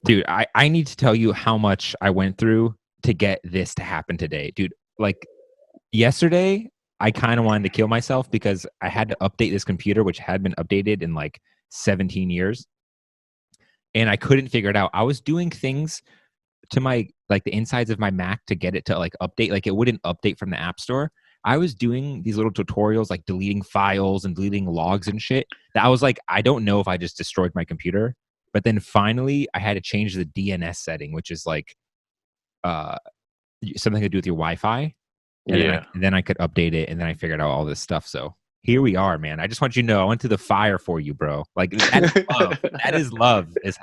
Dude, I need to tell you how much I went through to get this to happen today. Dude, like yesterday, I kind of wanted to kill myself because I had to update this computer, which had been updated in like 17 years. And I couldn't figure it out. I was doing things to my like the insides of my Mac to get it to like update. Like it wouldn't update from the App Store. I was doing these little tutorials like deleting files and deleting logs and shit. That I was like, I don't know if I just destroyed my computer. But then finally I had to change the DNS setting, which is like uh something to do with your Wi-Fi. Yeah. And then I could update it, and then I figured out all this stuff. So here we are, man. I just want you to know I went to the fire for you, bro. Like that is love. That is love. Is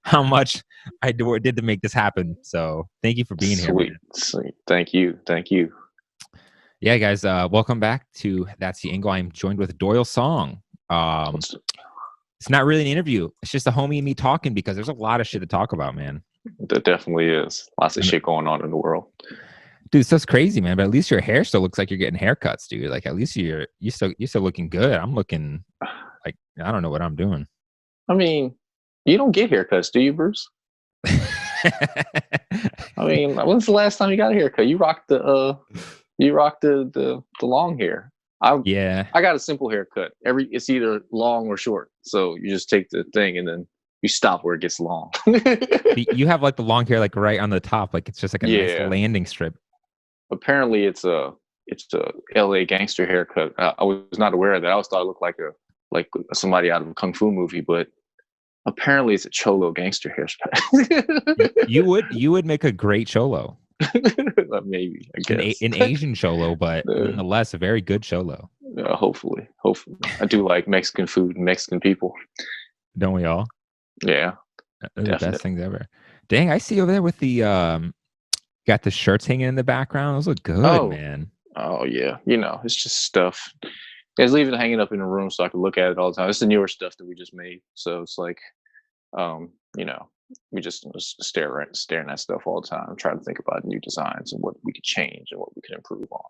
how much did to make this happen. So thank you for being here, Sweet, man. sweet. Thank you, thank you. Yeah, guys. Welcome back to That's the Angle. I'm joined with Doyle Song. What's, It's not really an interview. It's just a homie and me talking because there's a lot of shit to talk about, man. there definitely is lots of shit going on in the world. Dude, stuff's crazy, man. But at least your hair still looks like you're getting haircuts, dude. Like at least you're still looking good. I'm looking like I don't know what I'm doing. I mean, you don't get haircuts, do you, Bruce? I mean, when's the last time you got a haircut? You rocked the long hair. Yeah. I got a simple haircut. It's either long or short. So you just take the thing and then you stop where it gets long. You have like the long hair like right on the top, like it's just like a nice Yeah. landing strip. Apparently it's a LA gangster haircut. I was not aware of that. I always thought it looked like somebody out of a kung fu movie, but apparently it's a cholo gangster haircut. You would make a great cholo. Maybe, I guess. An Asian cholo, but nonetheless a very good cholo. Hopefully. I do like Mexican food and Mexican people. Don't we all? Yeah. They're the best things ever. Dang, I see over there with the got the shirts hanging in the background. Those look good, man. Oh yeah. It's just stuff. It's leaving it hanging up in the room so I can look at it all the time. It's the newer stuff that we just made. So it's like we just staring at stuff all the time, trying to think about new designs and what we could change and what we could improve on.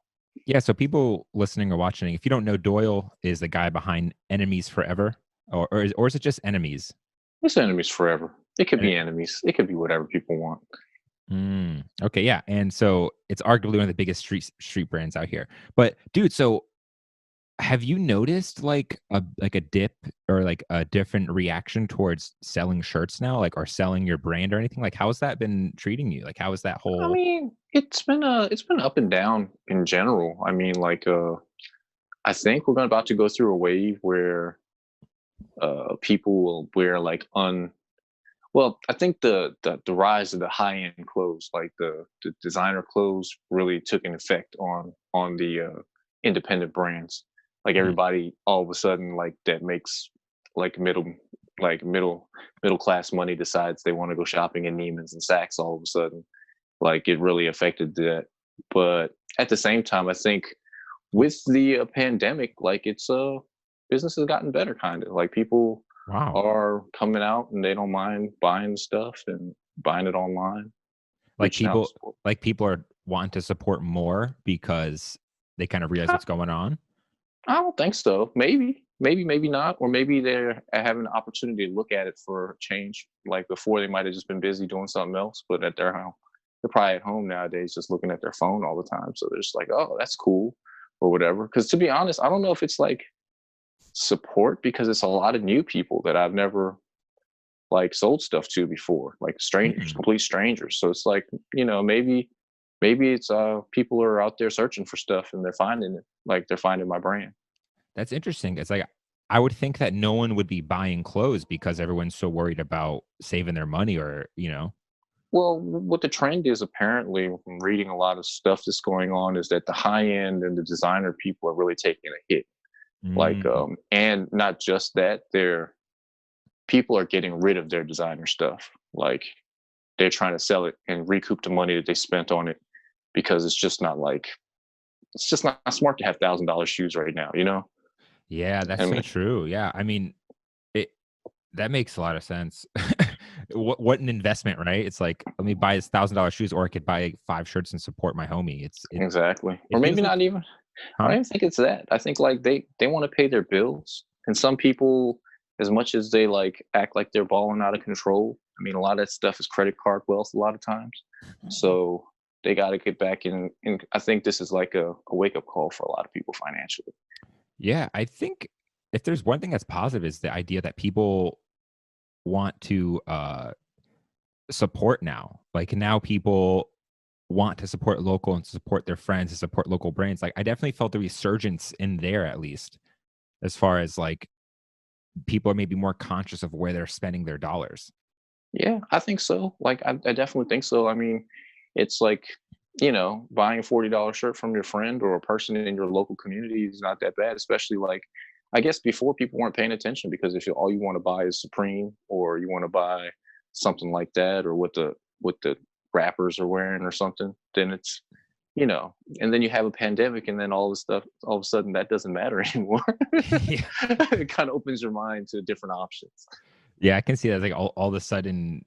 Yeah, so people listening or watching, if you don't know, Doyle is the guy behind Enemies Forever, or is it just Enemies? It's Enemies Forever. It could be enemies. It could be whatever people want. Okay, yeah, and so it's arguably one of the biggest street brands out here. But dude, so have you noticed like a dip or like a different reaction towards selling shirts now, like or selling your brand or anything? Like, how's that been treating you? Like, how is that I whole? mean, it's been up and down in general. I mean, I think we're about to go through a wave where people will wear well, I think the rise of the high end clothes, like the designer clothes, really took an effect on the independent brands. Like everybody, all of a sudden, like that makes like middle class money decides they want to go shopping in Neiman's and Saks. All of a sudden, like it really affected that. But at the same time, I think with the pandemic, like business has gotten better, kind of like people Wow. are coming out and they don't mind buying stuff and buying it online. Like Reaching out. people are wanting to support more because they kind of realize I, what's going on. I don't think so. Maybe not, or maybe they're having an opportunity to look at it for change. Like before, they might have just been busy doing something else, but at their home, they're probably at home nowadays, just looking at their phone all the time. So they're just like, "Oh, that's cool," or whatever. Because to be honest, I don't know if it's like support because it's a lot of new people that I've never like sold stuff to before, like strangers, complete strangers. So it's like, maybe it's people are out there searching for stuff and they're finding it, like they're finding my brand. That's interesting. It's like I would think that no one would be buying clothes because everyone's so worried about saving their money or, Well, what the trend is apparently, from reading a lot of stuff that's going on, is that the high end and the designer people are really taking a hit. Like, and not just that, people are getting rid of their designer stuff. Like they're trying to sell it and recoup the money that they spent on it because it's just not smart to have $1,000 shoes right now, Yeah, that's so true. Yeah. I mean, that makes a lot of sense. What an investment, right? It's like, let me buy this $1,000 shoes, or I could buy 5 shirts and support my homie. Exactly. Or maybe not even, I don't even think it's that. I think like they want to pay their bills. And some people, as much as they like act like they're balling out of control, I mean, a lot of that stuff is credit card wealth a lot of times. So they got to get back in. And I think this is like a wake up call for a lot of people financially. Yeah, I think if there's one thing that's positive is the idea that people want to support now. Like now people want to support local and support their friends and support local brands. Like I definitely felt the resurgence in there at least as far as like people are maybe more conscious of where they're spending their dollars. Yeah, I think so. Like, I definitely think so. I mean, it's like, buying a $40 shirt from your friend or a person in your local community is not that bad, especially like, I guess before people weren't paying attention because if all you want to buy is Supreme or you want to buy something like that or what the rappers are wearing or something, then it's, you know, and then you have a pandemic and then all this stuff, all of a sudden that doesn't matter anymore. Yeah. It kind of opens your mind to different options. Yeah, I can see that like all of a sudden.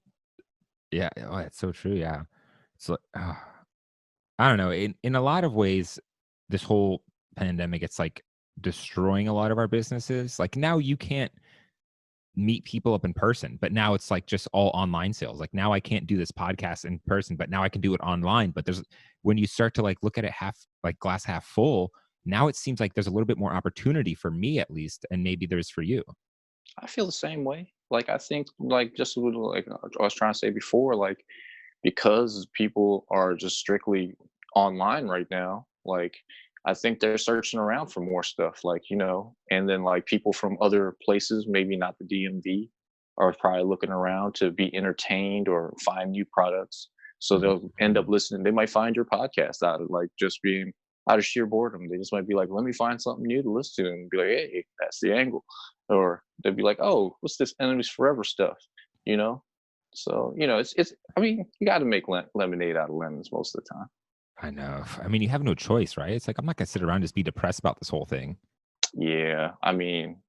Yeah, oh, that's so true. Yeah. So I don't know. In a lot of ways, this whole pandemic, it's like destroying a lot of our businesses. Like now you can't meet people up in person, but now it's like just all online sales. Like now I can't do this podcast in person, but now I can do it online. But there's when you start to like look at it half like glass half full, now it seems like there's a little bit more opportunity for me at least, and maybe there's for you. I feel the same way. Like I think like just a little like I was trying to say before, like because people are just strictly online right now, like I think they're searching around for more stuff, like, and then like people from other places, maybe not the DMV, are probably looking around to be entertained or find new products. So they'll end up Mhm. listening. They might find your podcast out of like just being out of sheer boredom. They just might be like, let me find something new to listen to and be like, hey, that's the angle. Or they'll be like, oh, what's this Enemies Forever stuff? You know? So, it's I mean, you gotta make lemonade out of lemons most of the time. I know. I mean, you have no choice, right? It's like I'm not gonna sit around and just be depressed about this whole thing. Yeah. I mean,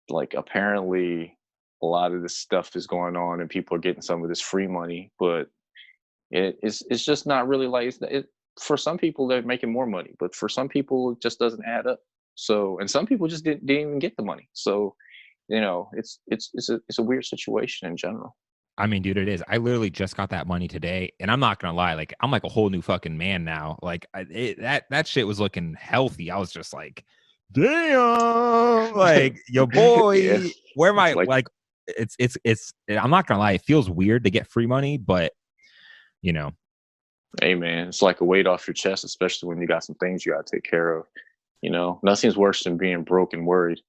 like apparently a lot of this stuff is going on and people are getting some of this free money, but it's just not really like for some people they're making more money, but for some people it just doesn't add up. So and some people just didn't even get the money. So, it's a weird situation in general. I mean, dude, it is. I literally just got that money today, and I'm not gonna lie, like I'm like a whole new fucking man now. Like that shit was looking healthy. I was just like, damn, like your Yeah. boy. Where It's my like, like? It's. I'm not gonna lie. It feels weird to get free money, but you know, hey man, it's like a weight off your chest, especially when you got some things you gotta take care of. Nothing's worse than being broke and worried.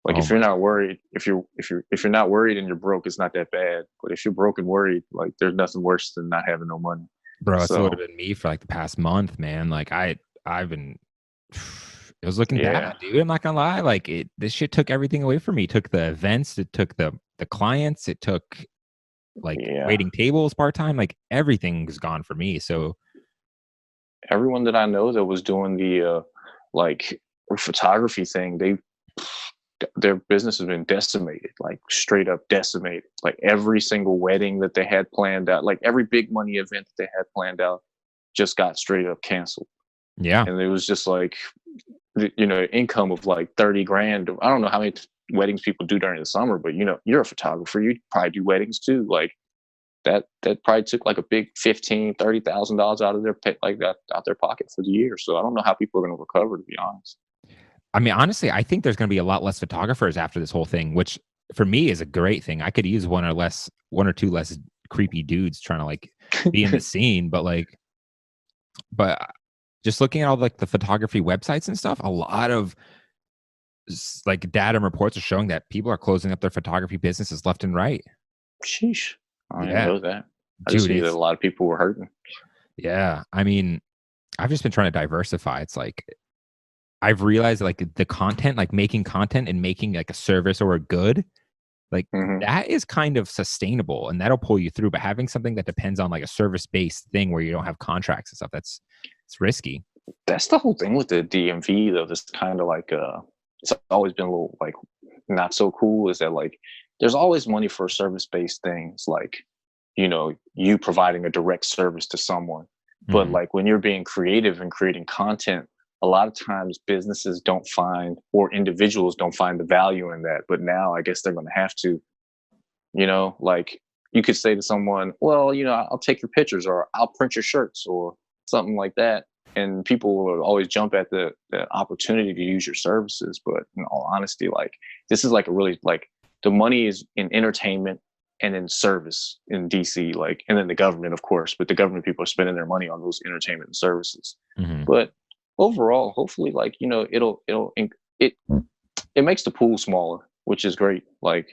Like oh if you're my not worried, if you're not worried and you're broke, it's not that bad. But if you're broke and worried, like there's nothing worse than not having no money. bro, it's literally So been me for like the past month, man. Like I've been. It was looking yeah, bad, dude. I'm not gonna lie. Like this shit took everything away from me. It took the events. It took the clients. It took like yeah. waiting tables part time. Like everything's gone for me. So Everyone that I know that was doing the like photography thing, their business has been decimated, like straight up decimated. Like every single wedding that they had planned out, like every big money event that they had planned out, just got straight up canceled. yeah, And it was just like, income of like 30 grand. I don't know how many weddings people do during the summer, but you're a photographer. You probably do weddings too. Like that probably took like a big 15, $30,000 out of their pay, like that out their pocket for the year. So I don't know how people are going to recover, to be honest. I mean, honestly, I think there's gonna be a lot less photographers after this whole thing, which for me is a great thing. I could use one or two less creepy dudes trying to like be in the scene, but just looking at all like the photography websites and stuff, a lot of like data and reports are showing that people are closing up their photography businesses left and right. Sheesh. I didn't Yeah, know that. I just dude, knew that a it's lot of people were hurting. yeah. I mean, I've just been trying to diversify. It's like I've realized like the content, like making content and making like a service or a good, like Hmm. that is kind of sustainable and that'll pull you through. But having something that depends on like a service based thing where you don't have contracts and stuff, that's it's risky. That's the whole thing with the DMV, though. This kind of like, it's always been a little like not so cool. Is that like there's always money for service based things, like you providing a direct service to someone. But Mhm. like when you're being creative and creating content a lot of times businesses don't find, or individuals don't find the value in that. But now I guess they're going to have to, like you could say to someone, well, I'll take your pictures or I'll print your shirts or something like that. And people will always jump at the opportunity to use your services. But in all honesty, like this is like a really like the money is in entertainment and in service in DC, like, and then the government, of course, but the government people are spending their money on those entertainment and services. Hmm. But overall, hopefully, like, it it makes the pool smaller, which is great. Like,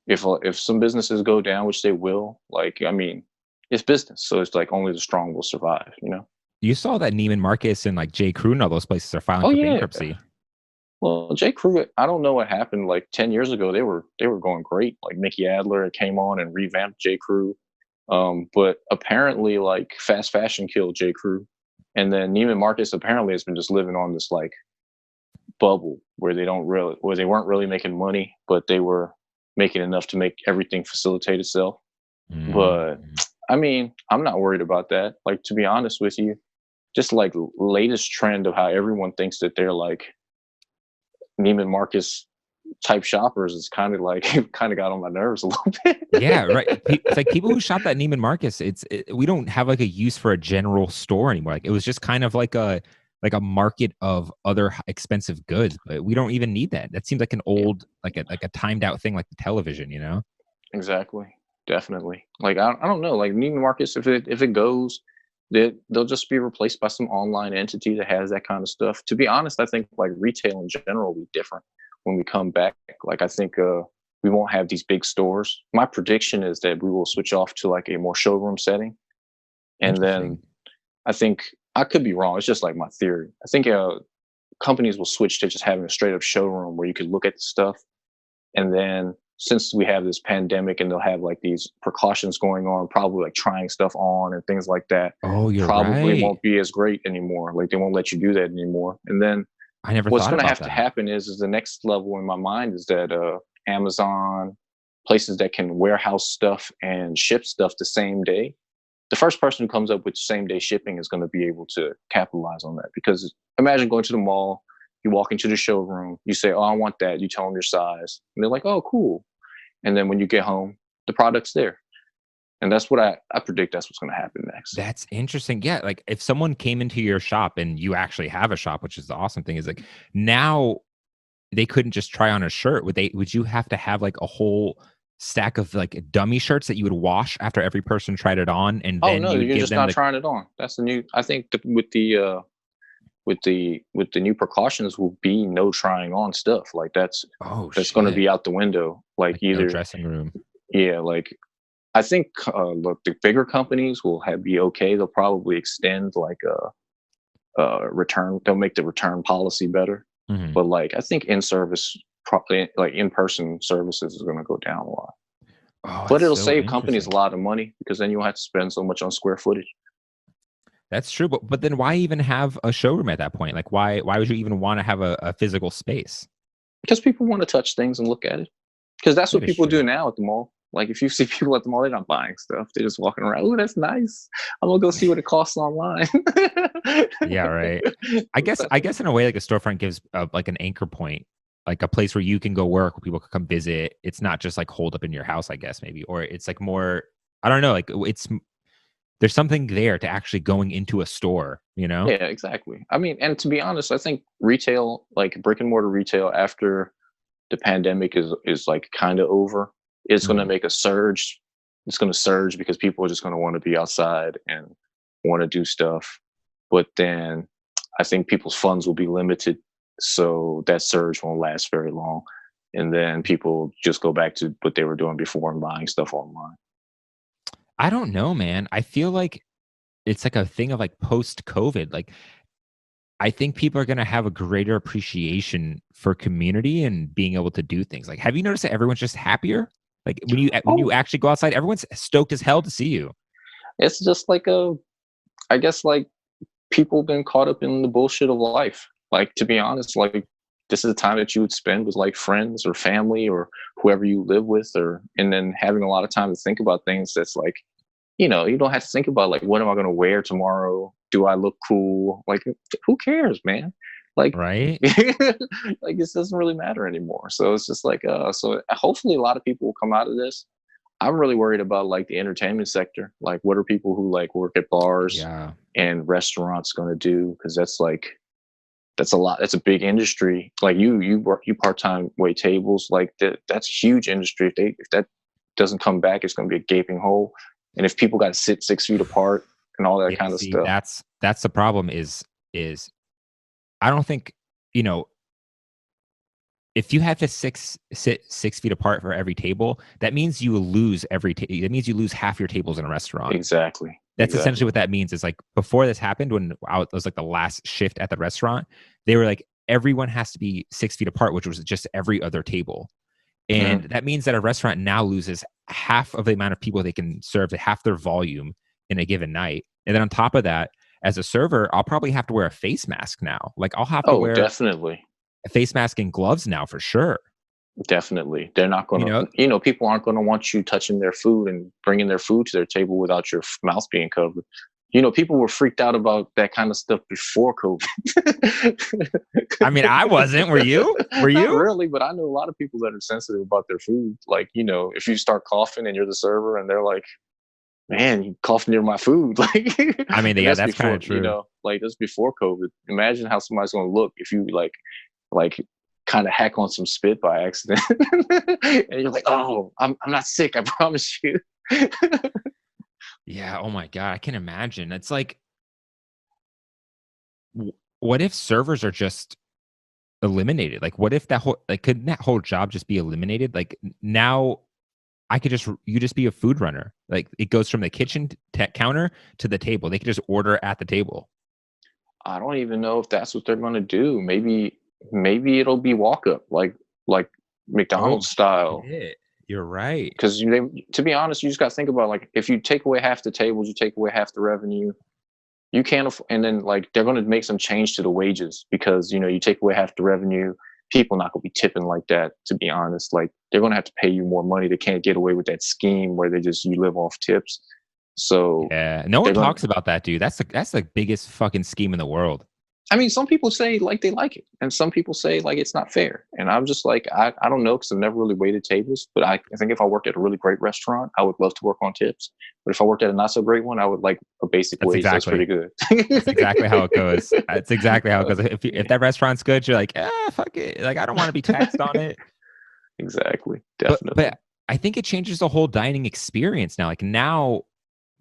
if some businesses go down, which they will, like, I mean, it's business, so it's like only the strong will survive. You saw that Neiman Marcus and like J. Crew and all those places are filing Oh for yeah. bankruptcy. Well, J. Crew, I don't know what happened. Like 10 years ago, they were going great. Like Mickey Adler came on and revamped J. Crew. But apparently, like fast fashion killed J. Crew, and then Neiman Marcus apparently has been just living on this like bubble where they weren't really making money, but they were making enough to make everything facilitate itself. But Mm. I mean, I'm not worried about that. Like to be honest with you, just like latest trend of how everyone thinks that they're like Neiman Marcus type shoppers is kind of like kind of got on my nerves a little bit. Yeah, right. It's like people who shop at Neiman Marcus. We don't have like a use for a general store anymore. Like it was just kind of like a market of other expensive goods, but we don't even need that. That seems like an Yeah, old like a timed out thing, like the television. You know? exactly. Definitely. Like I don't know. Like Neiman Marcus, if it goes, they'll just be replaced by some online entity that has that kind of stuff. To be honest, I think like retail in general will be different when we come back. Like I think we won't have these big stores. My prediction is that we will switch off to like a more showroom setting, and then Interesting. I think I could be wrong. It's just like my theory. I think companies will switch to just having a straight up showroom where you could look at the stuff. And then since we have this pandemic and they'll have like these precautions going on, probably like trying stuff on and things like that, Oh, you're probably right. won't be as great anymore. Like they won't let you do that anymore. And then I never what's thought going to about have to that. happen is the next level in my mind is that Amazon, places that can warehouse stuff and ship stuff the same day, the first person who comes up with same day shipping is going to be able to capitalize on that. Because imagine going to the mall, you walk into the showroom, you say, "Oh, I want that." You tell them your size, and they're like, "Oh, cool." And then when you get home, the product's there. And that's what I predict that's what's going to happen next. That's interesting. Yeah, like if someone came into your shop and you actually have a shop, which is the awesome thing, is like now they couldn't just try on a shirt. Would you have to have like a whole stack of like dummy shirts that you would wash after every person tried it on and Oh then no, you would you're give just them not the trying it on. That's the new. I think with the new precautions will be no trying on stuff. Like oh that's going to shit. be out the window. Like Like no either dressing room. yeah, like I think look, the bigger companies will be okay. They'll probably extend like a return. They'll make the return policy better. Mhm. But like I think in service, probably like in person services is going to go down a lot. Oh, But that's it'll so save companies a interesting. lot of money because then you won't have to spend so much on square footage. That's true, but then why even have a showroom at that point? Like why would you even want to have a physical space? Because people want to touch things and look at it. Because that's That what is people true. do now at the mall. Like if you see people at the mall, they're not buying stuff. They're just walking around. Oh, that's nice. I'm gonna go see what it costs online. Yeah, right. I guess in a way, like a storefront gives like an anchor point, like a place where you can go work, where people can come visit. It's not just like holed up in your house, I guess maybe, or it's like more. I don't know. Like there's something there to actually going into a store. You know. Yeah, exactly. I mean, and to be honest, I think retail, like brick and mortar retail, after the pandemic is like kind of over, it's going to Mhm. make a surge. It's going to surge because people are just going to want to be outside and want to do stuff. But then I think people's funds will be limited, so that surge won't last very long. And then people just go back to what they were doing before and buying stuff online. I don't know, man. I feel like it's like a thing of like post COVID. Like I think people are gonna have a greater appreciation for community and being able to do things. Like, have you noticed that everyone's just happier? Like when you Oh, actually go outside, everyone's stoked as hell to see you. it's just like I guess like people been caught up in the bullshit of life. Like to be honest, like this is a time that you would spend with like friends or family or whoever you live with, or and then having a lot of time to think about things that's like you don't have to think about like what am I going to wear tomorrow? Do I look cool? Like who cares, man? Like right? like this doesn't really matter anymore. So it's just like so hopefully a lot of people will come out of this. I'm really worried about like the entertainment sector. Like what are people who like work at bars Yeah. and restaurants going to do? Because that's a lot. That's a big industry. Like you part-time wait tables. Like that's a huge industry. If that doesn't come back, it's going to be a gaping hole. And if people got to sit 6 feet apart and all that Yeah, kind of see, stuff. that's the problem is I don't think, you know, if you have to sit 6 feet apart for every table, that means you lose that means you lose half your tables in a restaurant. Exactly. That's essentially Exactly. what that means. Is like before this happened, when I was like the last shift at the restaurant, they were like everyone has to be 6 feet apart, which was just every other table. And Hmm. that means that a restaurant now loses half of the amount of people they can serve to half their volume in a given night. And then on top of that, as a server, I'll probably have to wear a face mask now. Like I'll have to Oh, wear definitely. a face mask and gloves now for sure. Definitely. They're not going You know, to, people aren't going to want you touching their food and bringing their food to their table without your mouth being covered. People were freaked out about that kind of stuff before COVID. I mean, I wasn't. Were you? Were Not you? really, but I know a lot of people that are sensitive about their food. Like, if you start coughing and you're the server and they're like, man, you coughed near my food. Like, I mean, and yeah, that's that's kind of before, true. like that's before COVID. Imagine how somebody's going to look if you like kind of hack on some spit by accident. And you're like, oh, I'm not sick. I promise you. Yeah. Oh my god, I can imagine. It's like, what if servers are just eliminated? Like, what if that whole like couldn't that whole job just be eliminated? Like now, I could just you just be a food runner. Like it goes from the kitchen counter to the table. They could just order at the table. I don't even know if that's what they're going to do. Maybe it'll be walk up like Oh McDonald's style. shit! You're right. Because to be honest, you just got to think about like if you take away half the tables, you take away half the revenue. You can't and then like they're going to make some change to the wages because you take away half the revenue. People not going to be tipping like that. To be honest, like they're going to have to pay you more money. They can't get away with that scheme where you live off tips. So Yeah, no one they're going. talks about that, dude. That's the biggest fucking scheme in the world. I mean, some people say like they like it, and some people say like it's not fair. And I'm just like, I don't know because I've never really waited tables. But I think if I worked at a really great restaurant, I would love to work on tips. But if I worked at a not so great one, I would like a basic That's wage. That's pretty exactly good. that's exactly how it goes. That's exactly how it goes. If Yeah, that restaurant's good, you're like, fuck it. Like I don't want to be taxed on it. exactly, But definitely. I think it changes the whole dining experience now. Like now,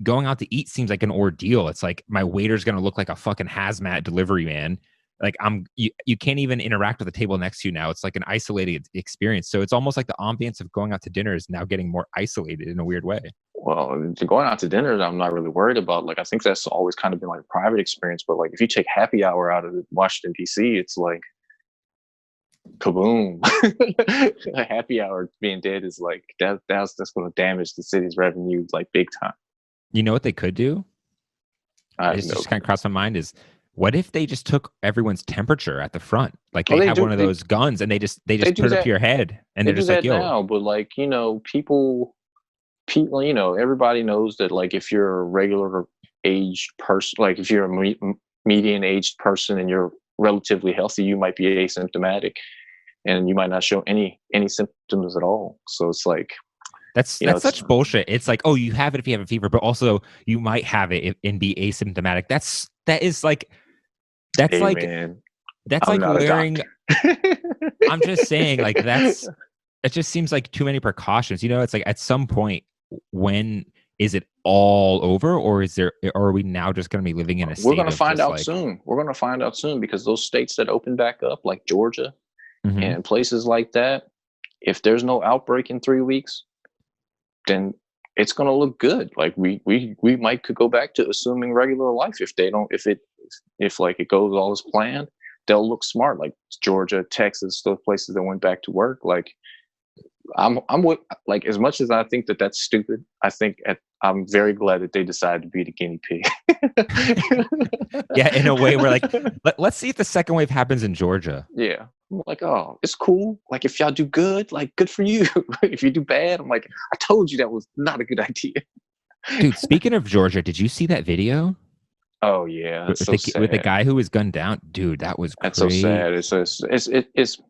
going out to eat seems like an ordeal. It's like my waiter's gonna look like a fucking hazmat delivery man. Like you can't even interact with the table next to you now. It's like an isolated experience. So it's almost like the ambience of going out to dinner is now getting more isolated in a weird way. Well, going out to dinner, I'm not really worried about. Like, I think that's always kind of been like a private experience. But like, if you take happy hour out of Washington D.C., it's like kaboom. A happy hour being dead is like that's going to damage the city's revenue like big time. You know what they could do? I have It's no just kind of clue. crossed my mind is what if they just took everyone's temperature at the front? Like Well, they have one of those guns and they they just do put it up to that your head and they they're do just like, that yo, now, but like people, everybody knows that like if you're a regular aged person, like if you're a median aged person and you're relatively healthy, you might be asymptomatic and you might not show any symptoms at all. So it's like, that's it's such bullshit. It's like, oh, you have it if you have a fever, but also you might have it and be asymptomatic. That's hey like man, that's I'm like not a wearing. doctor. I'm just saying, like it just seems like too many precautions. It's like at some point, when is it all over, or are we now just going to be living in a We're state gonna of find just out like, soon. We're gonna find out soon because those states that open back up, like Georgia mhm. and places like that, if there's no outbreak in 3 weeks, then it's going to look good. Like we might could go back to assuming regular life if they don't if like it goes all as planned. They'll look smart like Georgia, Texas, those places that went back to work. Like I'm with like as much as I think that that's stupid. I'm very glad that they decided to be the guinea pig. Yeah, in a way, we're like, let's see if the second wave happens in Georgia. Yeah. I'm like, oh, it's cool. Like, if y'all do good, like, good for you. If you do bad, I'm like, I told you that was not a good idea. Dude, speaking of Georgia, did you see that video Oh yeah, with that's so with the sad. guy who was gunned down? Dude, that was That's so crazy. sad. It's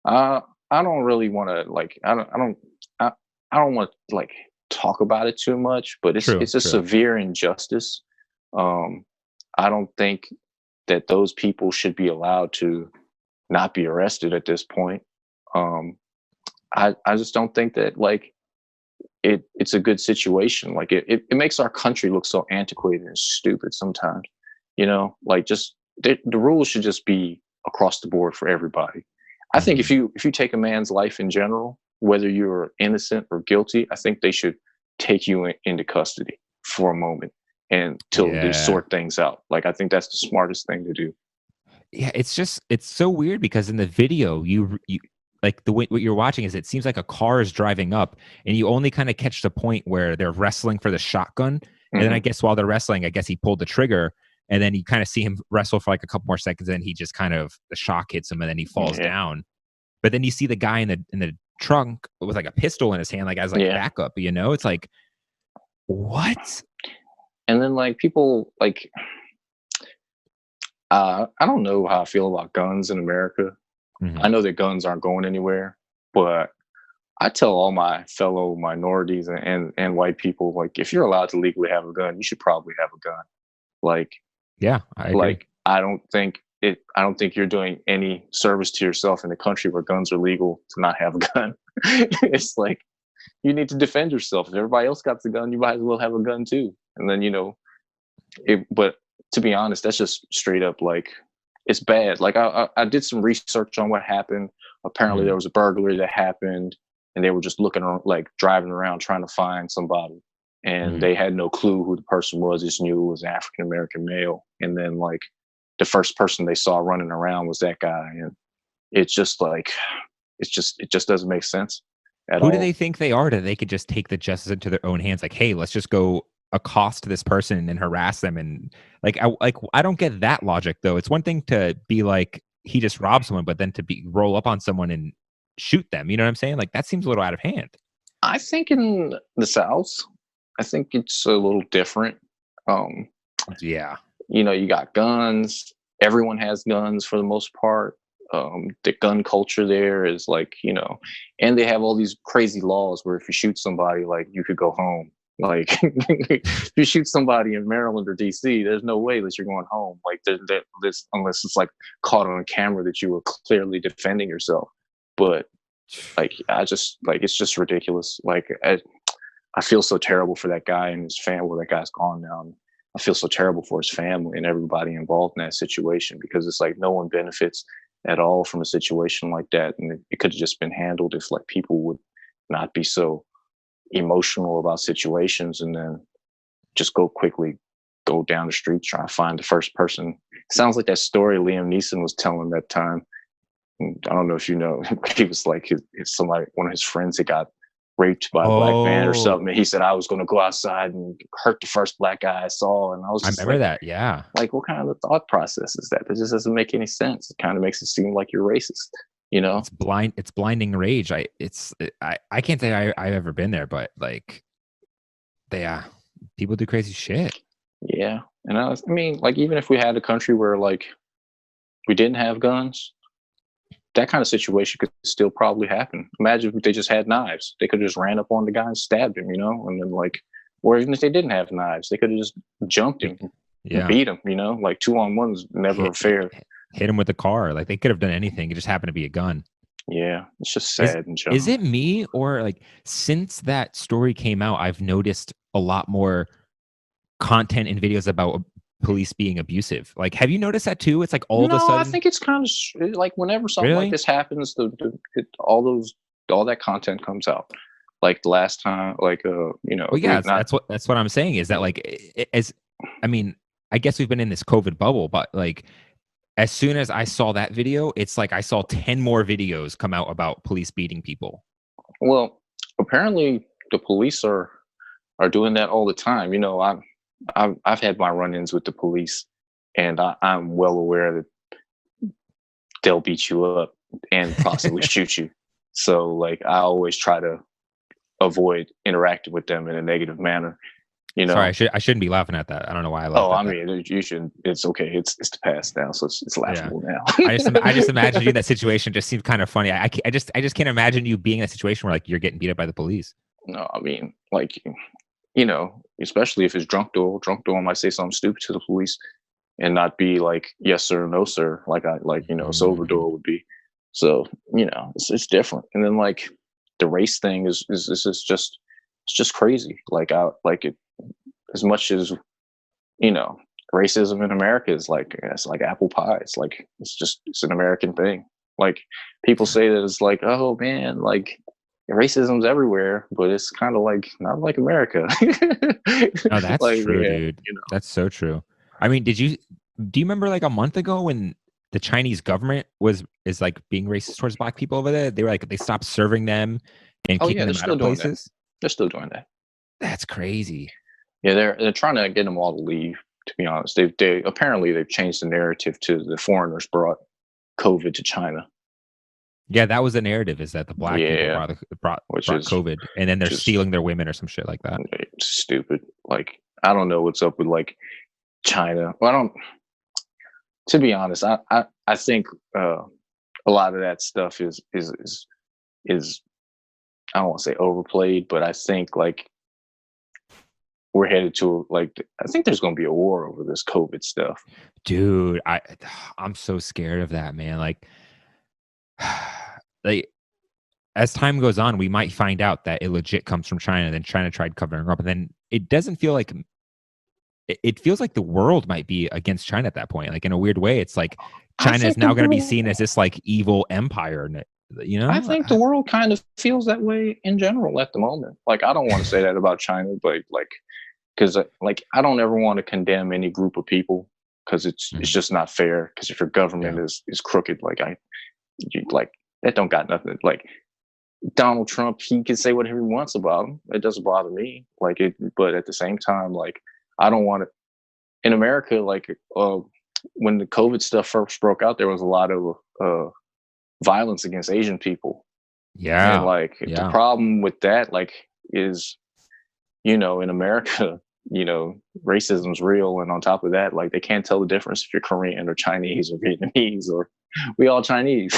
uh I don't really want to like I, I don't want to like talk about it too much, but True, it's a true. severe injustice. Um I don't think that those people should be allowed to not be arrested at this point. Um I just don't think that like it's a good situation. Like it makes our country look so antiquated and stupid sometimes. You know, like just the rules should just be across the board for everybody. I think Hmm. if you take a man's life in general, whether you're innocent or guilty, I think they should take you into custody for a moment and till they Yeah. sort things out. Like I think that's the smartest thing to do. Yeah, it's so weird because in the video you like the way what you're watching is it seems like a car is driving up and you only kind of catch the point where they're wrestling for the shotgun. And then I Hmm. guess while they're wrestling, I guess he pulled the trigger and then you kind of see him wrestle for like a couple more seconds and then he just kind of the shock hits him and then he falls Yeah, down. But then you see the guy in the trunk with like a pistol in his hand, like as like yeah. backup, you know? It's like, what? And then like people like I don't know how I feel about guns in America. I Hmm. know that guns aren't going anywhere, but I tell all my fellow minorities and white people, like, if you're allowed to legally have a gun, you should probably have a gun. Like, Yeah, I agree. I don't think you're doing any service to yourself in a country where guns are legal to not have a gun. It's like you need to defend yourself. If everybody else got the gun, you might as well have a gun too. And then but to be honest, that's just straight up like it's bad. Like I did some research on what happened. Apparently, Mhm. there was a burglary that happened, and they were just looking around, like driving around trying to find somebody, and Mhm. they had no clue who the person was. Just knew it was an African American male, and then like the first person they saw running around was that guy, and it's just like it just doesn't make sense at Who do they all. think they are that they could just take the justice into their own hands? Like, hey, let's just go accost this person and harass them, and I don't get that logic though. It's one thing to be like he just robbed someone, but then to be roll up on someone and shoot them. You know what I'm saying? Like that seems a little out of hand. I think in the South, I think it's a little different. Um, Yeah. you got guns. Everyone has guns for the most part. The gun culture there is like, and they have all these crazy laws where if you shoot somebody, like you could go home. Like if you shoot somebody in Maryland or DC, there's no way that you're going home. Like this, unless it's like caught on camera that you were clearly defending yourself. But like I just like it's just ridiculous. Like I feel so terrible for that guy and his family. Well, that guy's gone now. And I feel so terrible for his family and everybody involved in that situation because it's like no one benefits at all from a situation like that. And it could have just been handled if like people would not be so emotional about situations and then just go down the street trying to find the first person. It sounds like that story Liam Neeson was telling that time. I don't know if you know, he was like somebody, one of his friends that got raped by a black man or Oh, something. And he said, I was going to go outside and hurt the first black guy I saw. And I was I just remember that. Yeah. what kind of thought process is that? That just doesn't make any sense. It kind of makes it seem like you're racist, you know? It's blinding rage. I can't say I've ever been there, but like people do crazy shit. Yeah. And I mean, like, even if we had a country where like we didn't have guns, that kind of situation could still probably happen. Imagine if they just had knives. They could have just ran up on the guy and stabbed him, and then like, or even if they didn't have knives, they could have just jumped him, and Yeah. beat him. Like 2-on-1's never hit, a hit fair. hit him with the car. Like they could have done anything. It just happened to be a gun. Yeah, it's just Is sad in is general. it me or like since that story came out, I've noticed a lot more content and videos about police being abusive. Like, have you noticed that too? It's like all of a No, I sudden, think it's kind of like whenever something like really? this happens, all that content comes out. Like the last time, like Well, yeah, not that's what I'm saying is that like as I mean, I guess we've been in this COVID bubble, but like as soon as I saw that video, it's like I saw 10 more videos come out about police beating people. well. Apparently, the police are doing that all the time. I've had my run-ins with the police, and I'm well aware that they'll beat you up and possibly shoot you. So like I always try to avoid interacting with them in a negative manner. You Sorry, know, I shouldn't be laughing at that. I don't know why I laughed oh, at I that. mean, you should. It's okay. It's the past now, so it's Yeah. laughable now. I just imagine you in that situation. Just seemed kind of funny. I just can't imagine you being in a situation where like you're getting beat up by the police. No, I mean, like, especially if it's drunk Doyle. Drunk Doyle might say something stupid to the police and not be like yes sir, no sir, like I like sober Mm. Doyle would be. So it's different. And then like the race thing is just it's just crazy. Like I like it as much as you know racism in America is like it's like apple pie. It's an American thing. Like people say that it's like oh man like racism's everywhere, but it's kind of like not like America. No, that's Like true, yeah, dude. That's so true. I mean, do you remember like a month ago when the Chinese government is like being racist towards black people over there? They were like they stopped serving them and oh yeah, kicking they're them out still of doing that. places. They're still doing that. That's crazy. Yeah, they're trying to get them all to leave. To be honest, they apparently they've changed the narrative to the foreigners brought COVID to China. Yeah, that was the narrative is that the black people Yeah, which brought is COVID and then they're just stealing their women or some shit like that. stupid. Like I don't know what's up with like China. Well, I don't. To be honest, I think a lot of that stuff is I don't want to say overplayed, but I think like we're headed to like I think there's going to be a war over this COVID stuff. Dude, I'm so scared of that, man. Like as time goes on, we might find out that it legit comes from China. Then China tried covering up, and then it doesn't feel like it feels like the world might be against China at that point. Like in a weird way, it's like I China is think the now going to be world. seen as this like evil empire. You I know? think the world kind of feels that way in general at the moment. Like I don't want to say that about China, but like because like I don't ever want to condemn any group of people because it's Mhm. just not fair. Because if your Yeah. government is crooked, like that don't got nothing. Like Donald Trump, he can say whatever he wants about him. It doesn't bother me. But at the same time, like I don't want to. In America, like when the COVID stuff first broke out, there was a lot of violence against Asian people, and Yeah. like the Yeah. problem with that, like, is in America, racism's real, and on top of that, like they can't tell the difference if you're Korean or Chinese or Vietnamese or we all Chinese.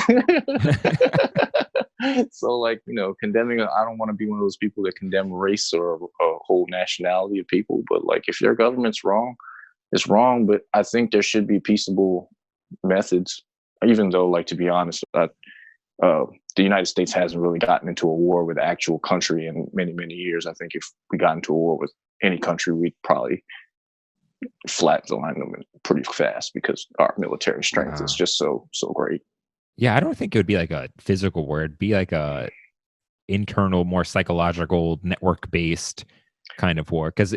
So like condemning I don't want to be one of those people that condemn race or a whole nationality of people, but like if their government's wrong, it's wrong. But I think there should be peaceable methods, even though like to be honest, uh, the United States hasn't really gotten into a war with the actual country in many, many years. I think if we got into a war with any country, we'd probably flatline them pretty fast because our military strength is Wow. just so great. Yeah, I don't think it would be like a physical war. It'd be like a internal, more psychological, network based kind of war. Because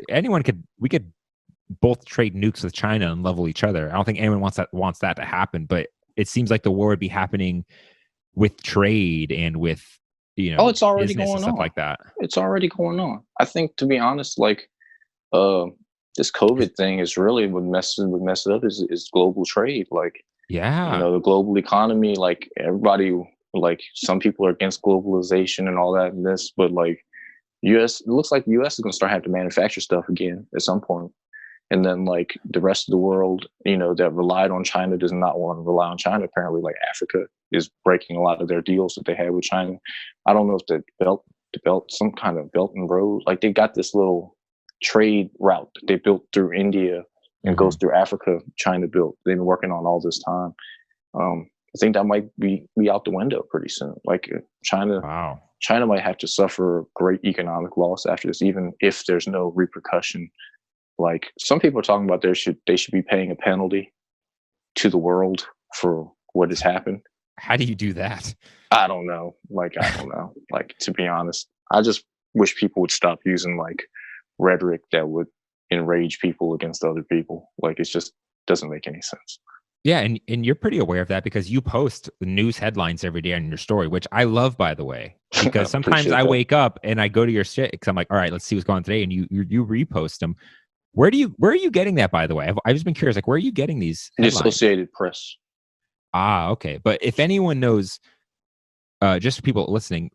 we could both trade nukes with China and level each other. I don't think anyone wants that to happen. But it seems like the war would be happening with trade and with Oh, it's already business and going stuff on. like that. It's already going on. I think, to be honest, like uh, this COVID thing is really what messes it up is global trade. Like Yeah. the global economy, like everybody, like some people are against globalization and all that and this, but like us, it looks like the us is going to start having to manufacture stuff again at some point. And then like the rest of the world, that relied on China does not want to rely on China. Apparently, like Africa is breaking a lot of their deals that they had with China. I don't know if some kind of belt and road, like they got this little trade route that they built through India and Hmm. goes through Africa. China built. They've been working on all this time. I think that might be out the window pretty soon. Like Wow. China might have to suffer great economic loss after this, even if there's no repercussion. Like some people are talking about they should be paying a penalty to the world for what has happened. How do you do that? I don't know. Like I don't know. Like to be honest, I just wish people would stop using like rhetoric that would enrage people against other people. Like it just doesn't make any sense. Yeah, and you're pretty aware of that because you post news headlines every day on your story, which I love, by the way. I Because sometimes appreciate I that. wake up and I go to your shit because I'm like, all right, let's see what's going on today, and you repost them. Where are you getting that, by the way? I've just been curious, like, where are you getting these The headlines? Associated Press. Ah, okay. But if anyone knows, just people listening,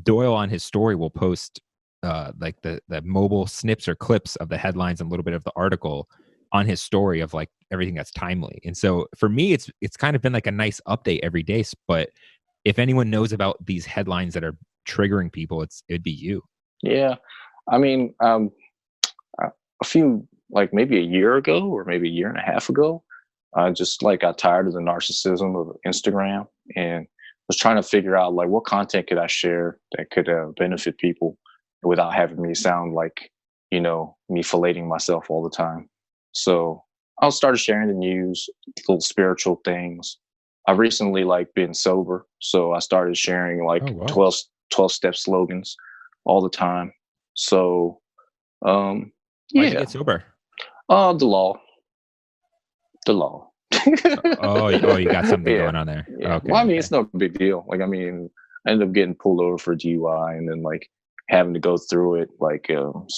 Doyle on his story will post like the mobile snips or clips of the headlines and a little bit of the article on his story of like everything that's timely. And so for me, it's kind of been like a nice update every day. But if anyone knows about these headlines that are triggering people, it'd be you. Yeah. I mean, a few, like maybe a year ago or maybe a year and a half ago, I just like got tired of the narcissism of Instagram and was trying to figure out like what content could I share that could benefit people without having me sound like, me filleting myself all the time. So I started sharing the news, little spiritual things. I recently like been sober, so I started sharing Oh like wow. 12 step slogans all the time. So um Why'd you yeah, get sober? the law, the law. Oh, you got something Yeah, going on there. yeah. Okay, Well, I mean, okay. it's no big deal. Like, I mean, I ended up getting pulled over for DUI and then like having to go through it. Like, for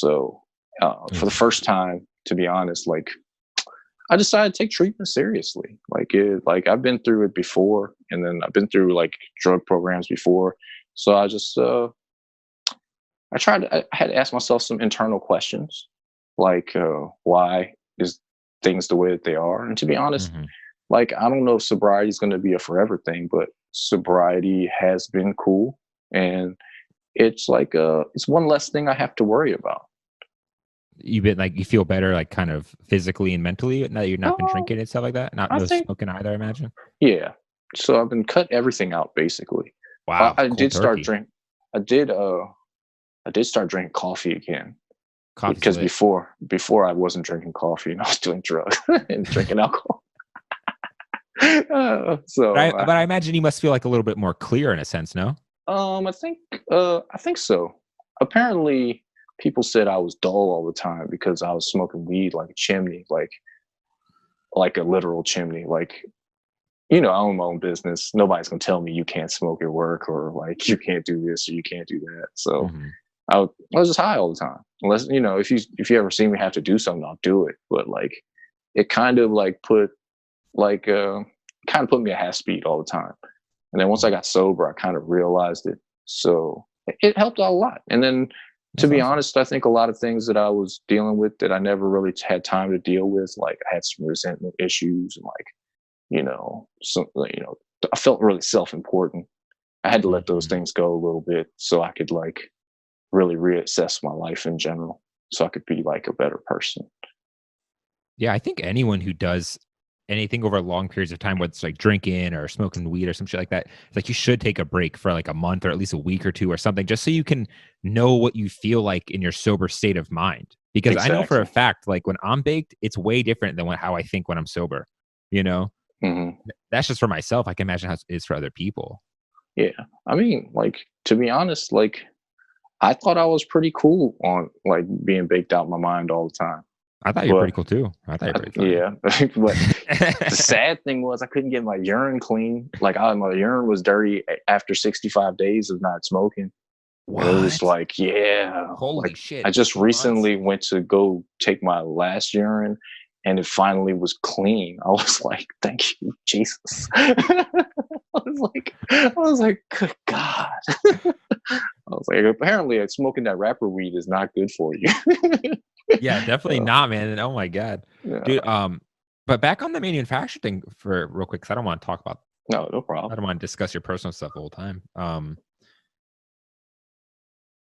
the Oof. first time, to be honest, like I decided to take treatment seriously. Like I've been through it before, and then I've been through like drug programs before. So I just, I had to ask myself some internal questions, like, why is things the way that they are? And to be honest, Mhm. like, I don't know if sobriety is going to be a forever thing, but sobriety has been cool. And it's like, it's one less thing I have to worry about. You've been like you feel better, like kind of physically and mentally now that you've not been Oh, drinking and stuff like that. Not I no think, smoking either, I imagine. yeah. So I've been cut everything out basically. Wow, I cold did start turkey. drink. I did. I did start drinking coffee again Coffee's because lit. before I wasn't drinking coffee and I was doing drugs and drinking alcohol. So But I imagine you must feel like a little bit more clear in a sense, no? I think I think so. Apparently, people said I was dull all the time because I was smoking weed like a chimney, like a literal chimney. Like, I own my own business. Nobody's gonna tell me you can't smoke at work or like you can't do this or you can't do that. So Mhm. I was just high all the time. Unless if you ever see me have to do something, I'll do it. But like it kind of like like kind of put me at half speed all the time. And then once I Mm. got sober, I kind of realized it. So it helped out a lot. And then to That's be awesome. honest, I think a lot of things that I was dealing with that I never really had time to deal with, like I had some resentment issues and like, I felt really self-important. I had to let those Mhm. things go a little bit so I could like really reassess my life in general so I could be like a better person. Yeah, I think anyone who does anything over long periods of time, whether it's like drinking or smoking weed or some shit like that, it's like you should take a break for like a month or at least a week or two or something, just so you can know what you feel like in your sober state of mind. Because I know for a Exactly. fact, like when I'm baked, it's way different than how I think when I'm sober. You know, Hmm. that's just for myself. I can imagine how it is for other people. Yeah. I mean, like, to be honest, like, I thought I was pretty cool on like being baked out in my mind all the time. I thought you were But pretty cool too. I thought you were pretty funny. yeah, but the sad thing was I couldn't get my urine clean. Like my urine was dirty after 65 days of not smoking. And it was What? like, yeah, Holy like shit! I just 2 months? recently went to go take my last urine and it finally was clean. I was like, thank you, Jesus. I was like, good God. I was like, apparently smoking that rapper weed is not good for you. Yeah, definitely uh, not, man. Oh my god, dude. yeah, But back on the manufacturer thing for real quick, because I don't want to talk about, no, no I problem. don't want to discuss your personal stuff all the time.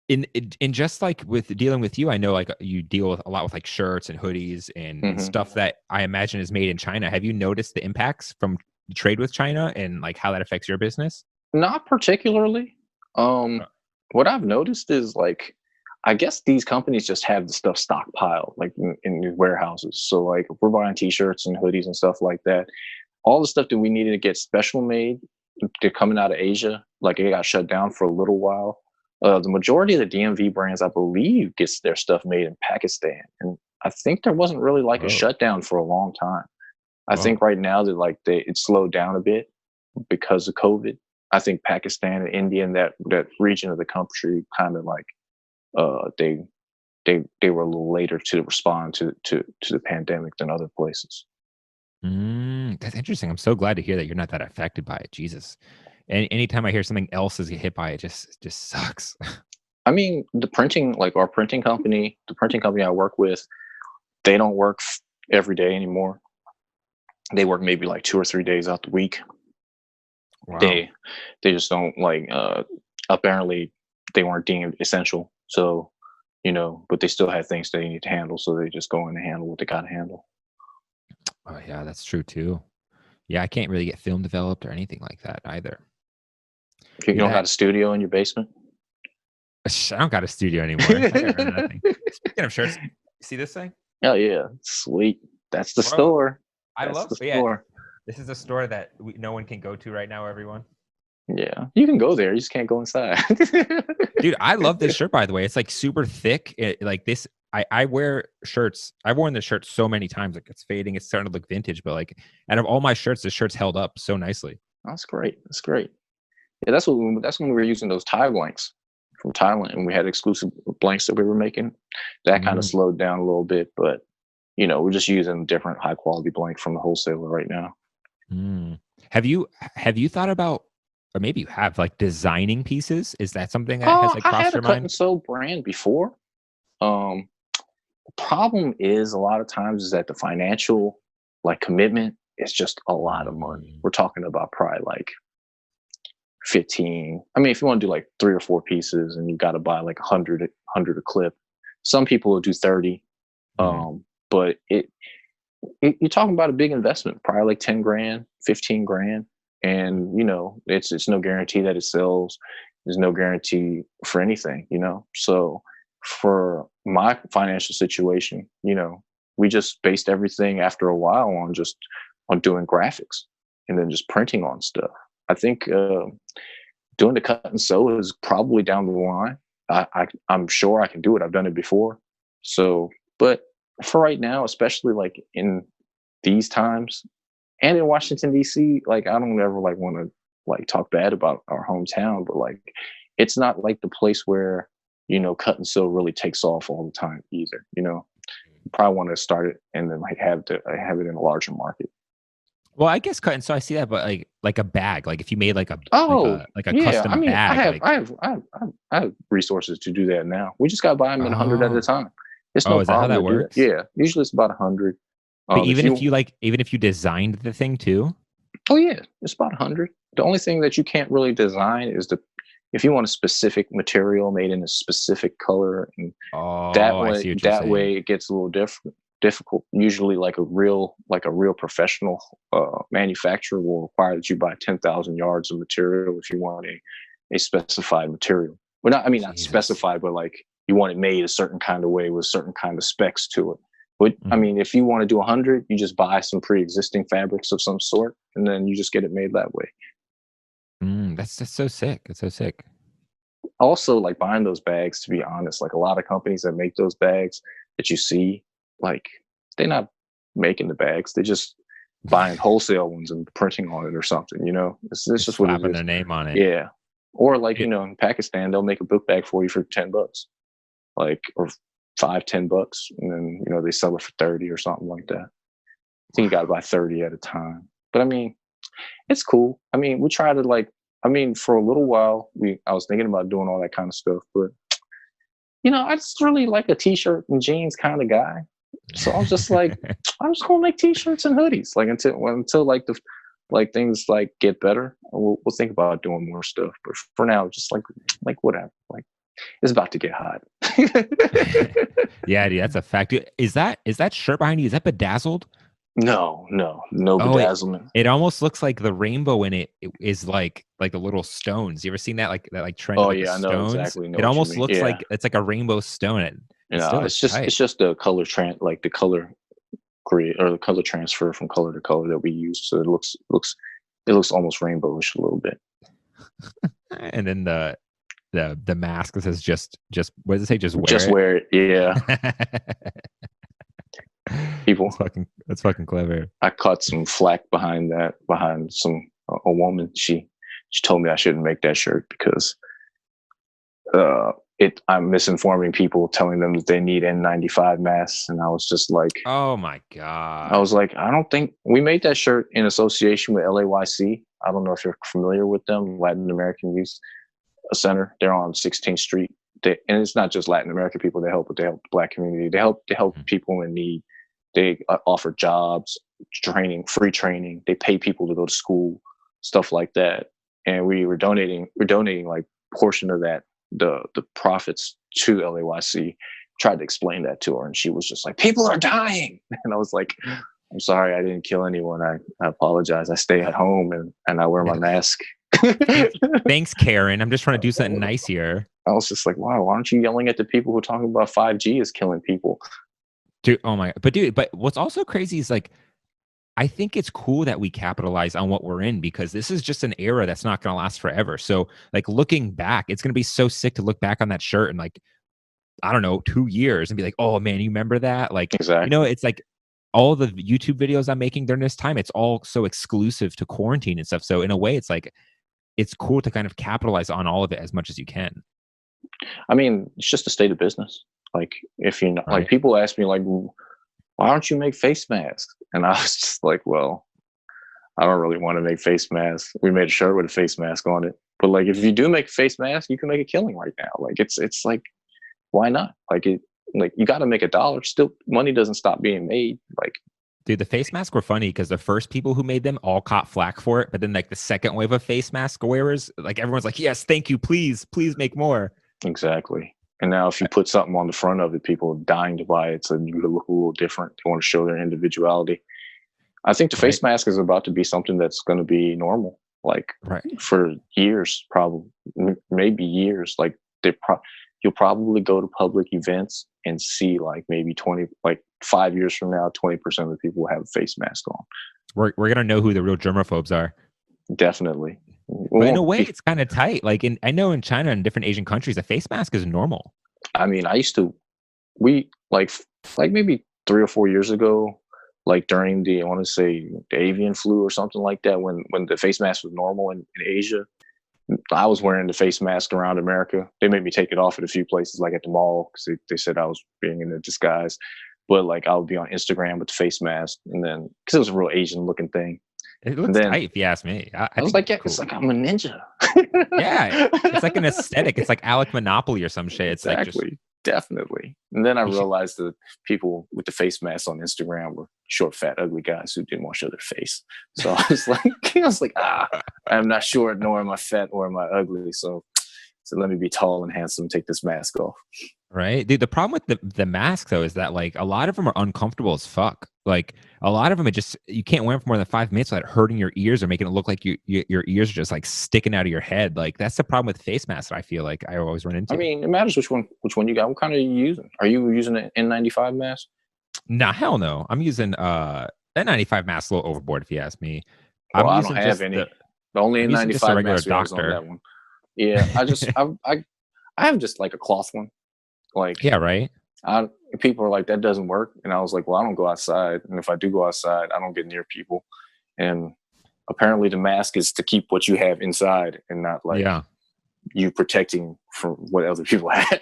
In just like with dealing with you, I know like you deal with a lot with like shirts and hoodies and Hmm. stuff that I imagine is made in China. Have you noticed the impacts from the trade with China and like how that affects your business? Not particularly. Uh, What I've noticed is like, I guess these companies just have the stuff stockpiled like in these warehouses. So like, if we're buying T-shirts and hoodies and stuff like that, all the stuff that we needed to get special made, they're coming out of Asia. Like it got shut down for a little while. The majority of the DMV brands, I believe, gets their stuff made in Pakistan, and I think there wasn't really like a Whoa, shutdown for a long time. I think whoa. right now that like it slowed down a bit because of COVID. I think Pakistan and India and that region of the country kind of like uh they they were a little later to respond to the pandemic than other places. That's interesting. I'm so glad to hear that you're not that affected by it. Jesus. Anytime I hear something else is get hit by it, just sucks. I mean, the printing, like our printing company, the printing company I work with, they don't work every day anymore. They work maybe like 2 or 3 days out the week. Wow. They just don't like. Apparently, they weren't deemed essential. So, but they still had things they need to handle. So they just go in and handle what they got to handle. Oh yeah, that's true too. Yeah, I can't really get film developed or anything like that either. You Yeah, don't got a studio in your basement? I don't got a studio anymore. I got rid of that thing. Speaking of shirts, you see this thing? Oh yeah, sweet. That's the Bro, store. I That's love. the Yeah, store. this is a store that no one can go to right now. Everyone, Yeah, you can go there. You just can't go inside. dude, I love this shirt. By the way, it's like super thick. Like this, I wear shirts. I've worn this shirt so many times. Like it's fading. It's starting to look vintage. But like out of all my shirts, this shirt's held up so nicely. That's great. That's great. Yeah, that's when we were using those tie blanks from Thailand, and we had exclusive blanks that we were making. That kind of Mm, slowed down a little bit, but we're just using different high quality blank from the wholesaler right now. mm. Have you thought about, or maybe you have, like designing pieces? Is that something that has like I crossed had a your cut mind? and sew brand before. Um, Problem is a lot of times is that the financial like commitment is just a lot of money. Mm, We're talking about probably like 15. I mean, if you want to do like 3 or 4 pieces and you got to buy like 100 a clip, some people will do 30. mm, But you're talking about a big investment, probably like 10 grand, 15 grand. And, it's no guarantee that it sells. There's no guarantee for anything. So for my financial situation, we just based everything after a while on doing graphics and then just printing on stuff. I think doing the cut and sew is probably down the line. I'm sure I can do it. I've done it before. So, but for right now, especially like in these times and in Washington D.C., like I don't ever like want to like talk bad about our hometown, but like it's not like the place where cut and sew really takes off all the time either. You probably want to start it and then like have it in a larger market. well, I guess cut and sew, I see that, but like a bag, like if you made like a like Oh, a like a yeah. I custom mean, bag, like I have resources to do that now. We just got to buy them in 100 at a oh time. It's no oh, is that how problem that to do that. works? Yeah, usually it's about 100. But If you, even if you designed the thing too. oh yeah, it's about 100. The only thing that you can't really design is if you want a specific material made in a specific color, and Oh, I see what you're that saying. way it gets a little difficult. Usually, like a real professional manufacturer will require that you buy 10,000 yards of material if you want a specified material. Well, not I mean not Jesus. specified, but like you want it made a certain kind of way with certain kind of specs to it. But I Mhm. mean, if you want to do 100, you just buy some pre-existing fabrics of some sort, and then you just get it made that way. That's so sick. That's so sick. Also, like buying those bags, to be honest, like a lot of companies that make those bags that you see, like they're not making the bags, they're just buying wholesale ones and printing on it or something. It's Just just what it slapping is. their name on it. Yeah. Or like, It, in Pakistan, they'll make a book bag for you for $10, like, or 5, $10, and then they sell it for 30 or something like that. I think you got to buy 30 at a time. But I mean, it's cool. I mean, we try to like. I mean, for a little while, I was thinking about doing all that kind of stuff, but I just really like a t-shirt and jeans kind of guy. So I was just like, I'm just gonna make t-shirts and hoodies, like until like like things like get better. We'll think about doing more stuff, but for now, just like whatever. Like it's about to get hot. yeah, dude, that's a fact. Dude, is that shirt behind you? Is that bedazzled? No Oh, bedazzlement. it almost looks like the rainbow in it is like the little stones. You ever seen that like trend of Oh like the yeah, I know stones? exactly know It what you almost mean. looks Yeah, like it's like a rainbow stone. It still looks it's tight. just the color like the color create or the color transfer from color to color that we use. So it looks almost rainbowish a little bit. And then the mask that says just what does it say? Just wear Just it. wear it. Yeah, people. That's fucking clever. I caught some flack behind that behind a woman. She told me I shouldn't make that shirt because I'm misinforming people, telling them that they need N95 masks, and I was just like, Oh my I god. was like, I don't think we made that shirt in association with LAYC. I don't know if you're familiar with them, Latin American Youth Center. They're on 16th Street. and it's not just Latin American people they help, but they help the Black community. They help Mhm. people in need. They offer jobs, training, free training. They pay people to go to school, stuff like that. And we're donating like portion of that, the profits to LAYC. Tried to explain that to her, and she was just like, "People are dying," and I was like, "I'm sorry, I didn't kill anyone. I apologize. I stay at home and I wear my Yeah. mask." Thanks, thanks, Karen. I'm just trying to do something nice here. I was just like, wow, why aren't you yelling at the people who are talking about 5G is killing people? Dude, oh my, but what's also crazy is like, I think it's cool that we capitalize on what we're in because this is just an era that's not going to last forever. So, like, looking back, it's going to be so sick to look back on that shirt and like, I don't know, 2 years and be like, oh man, you remember that? Like, Exactly. it's like all the YouTube videos I'm making during this time, it's all so exclusive to quarantine and stuff. So in a way, it's like it's cool to kind of capitalize on all of it as much as you can. I mean, it's just a state of business. Like, if you know, like Right. people ask me, like, why don't you make face masks? And I was just like, well, I don't really want to make face masks. We made a shirt with a face mask on it. But like, if you do make a face mask, you can make a killing right now. Like, it's like, why not? Like you got to make a dollar. Still, money doesn't stop being made. Like, Dude, the face masks were funny because the first people who made them all caught flack for it. But then, like, the second wave of face mask wearers, like, everyone's like, yes, thank you. Please, please make more. exactly. And now, if you put something on the front of it, people are dying to buy it. So you look a little different. They want to show their individuality. I think the Right. face mask is about to be something that's going to be normal, like Right. for years, probably, maybe years. Like you'll probably go to public events and see like maybe 20, like 5 years from now, 20% of the people will have a face mask on. We're going to know who the real germaphobes are. Definitely. We But in a won't way, be, it's kind of tight. Like, I know in China and different Asian countries, a face mask is normal. I mean, we like maybe 3 or 4 years ago, like during I want to say the avian flu or something like that, when the face mask was normal in Asia, I was wearing the face mask around America. They made me take it off at a few places, like at the mall, because they said I was being in a disguise. But like I would be on Instagram with the face mask, and then because it was a real Asian looking thing, It and looks then tight, if you ask me. I I was think like, it's yeah, it's cool. like I'm a ninja. Yeah, it's like an aesthetic. It's like Alec Monopoly or some shit. It's like just Exactly, definitely. And then I you should. realized that people with the face masks on Instagram were short, fat, ugly guys who didn't want to show their face. So I was like, I'm not short, nor am I fat, or am I ugly. So let me be tall and handsome. Take this mask off. Right, dude. The problem with the mask though is that like a lot of them are uncomfortable as fuck. Like a lot of them, it just you can't wear them for more than 5 minutes without hurting your ears or making it look like your ears are just like sticking out of your head. Like that's the problem with face masks. That I feel like I always run I into. mean, it matters which one you got. What kind are you using? Are you using an N95 mask? Nah, hell no. I'm using that 95 mask a little overboard if you ask me. Well, I'm I don't using have just any. The only I'm using just a N95 regular mask we have is on doctor. that one. Yeah, I have just like a cloth one. Like Yeah, right. I people are like that doesn't work, and I was like, well, I don't go outside, and if I do go outside, I don't get near people. And apparently, the mask is to keep what you have inside, and not like Yeah. you protecting from what other people have.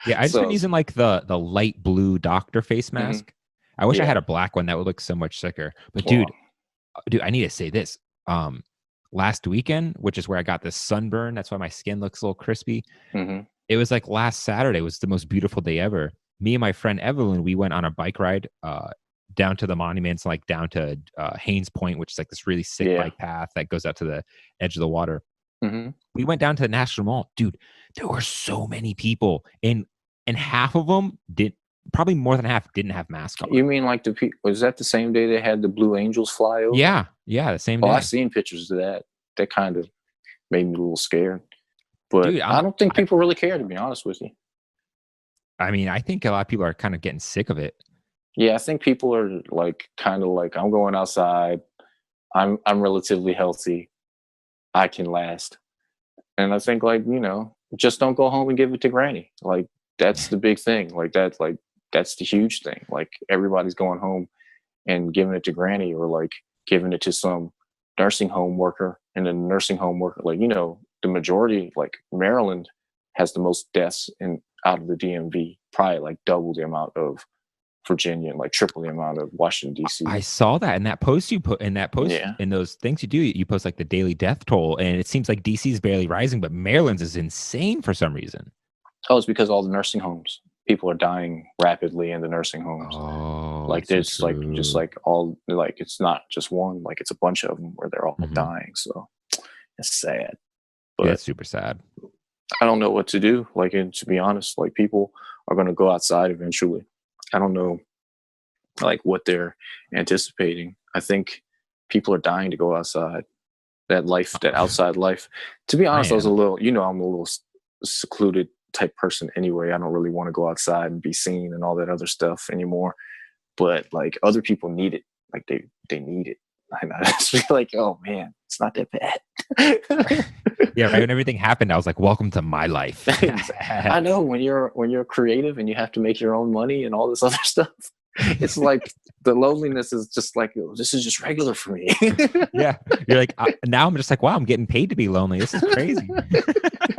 Yeah, I just been So using like the light blue doctor face mhm, mask. I wish I yeah, had a black one that would look so much sicker. But well, dude, I need to say this. Last weekend, which is where I got this sunburn, that's why my skin looks a little crispy. hmm It was like last Saturday was the most beautiful day ever. Me and my friend Evelyn, we went on a bike ride down to the monuments, like down to Haynes Point, which is like this really sick yeah, bike path that goes out to the edge of the water. hmm We went down to the National Mall. Dude, there were so many people, and half of them did probably more than half didn't have masks on. You mean like the people? Was that the same day they had the Blue Angels fly over? Yeah, yeah, the same Oh, I day. seen pictures of that. That kind of made me a little scared. But Dude, I don't think I people really care, to be honest with you. I mean, I think a lot of people are kind of getting sick of it. Yeah, I think people are like kind of like I'm going outside. I'm relatively healthy. I can last. And I think like, just don't go home and give it to granny. Like that's the big thing. That's the huge thing. Like everybody's going home and giving it to granny or like giving it to some nursing home worker and the nursing home worker like the majority like Maryland has the most deaths in out of the DMV, probably like double the amount of Virginia and like triple the amount of Washington DC. I saw that in that post you put in that post Yeah. in those things you do. You post like the daily death toll, and it seems like DC is barely rising, but Maryland's is insane for some reason. Oh, it's because all the nursing homes. People are dying rapidly in the nursing homes. Oh, Like that's so there's like just true. like all like it's not just one, like it's a bunch of them where they're all Hmm. dying. So it's sad. Yeah, But that's super sad. I don't know what to do. Like, and to be honest, like people are going to go outside eventually. I don't know like what they're anticipating. I think people are dying to go outside. That life, that outside life. To be I honest, I was a am. little, I'm a little secluded type person anyway. I don't really want to go outside and be seen and all that other stuff anymore. But like other people need it. Like they need it. And I just feel like, oh man, it's not that bad. Yeah, right. When everything happened, I was like, "Welcome to my life." I know when you're creative and you have to make your own money and all this other stuff, it's like the loneliness is just like, oh, this is just regular for me. Yeah, you're like now. I'm just like, wow, I'm getting paid to be lonely. This is crazy,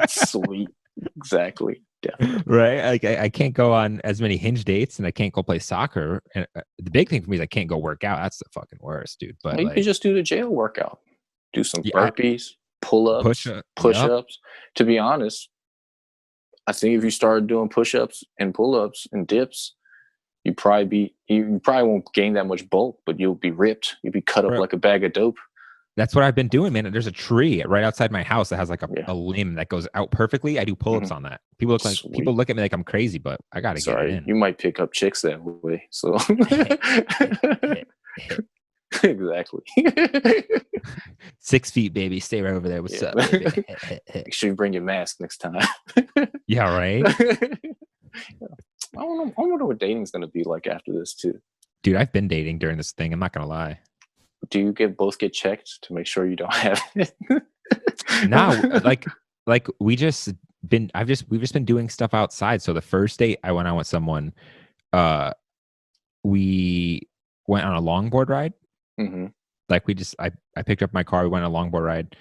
Sweet. Exactly. Definitely. right? Like I can't go on as many hinge dates, and I can't go play soccer. And the big thing for me is I can't go work out. That's the fucking worst, dude. But Well, you could like, just do the jail workout. Do some yeah, burpees, push pull-ups, up. Yep. push-ups. To be honest, I think if you started doing push-ups and pull-ups and dips, you probably won't gain that much bulk, but you'll be ripped. You'll be cut up Bro, like a bag of dope. that's what I've been doing, man. There's a tree right outside my house that has like Yeah. a limb that goes out perfectly. I do pull-ups Hmm. on that. People Sweet. look at me like I'm crazy, but I got to get it Sorry, in. you might pick up chicks that way. So exactly. 6 feet, baby. Stay right over there. What's Yeah. up, baby? Make sure you bring your mask next time. Yeah, right. I wonder what dating's gonna be like after this too. Dude, I've been dating during this thing. I'm not gonna lie. Do you both get checked to make sure you don't have it? Now, like we've just been doing stuff outside. So the first date I went on with someone, uh, we went on a longboard ride. Hmm. Like I picked up my car, we went on a longboard ride,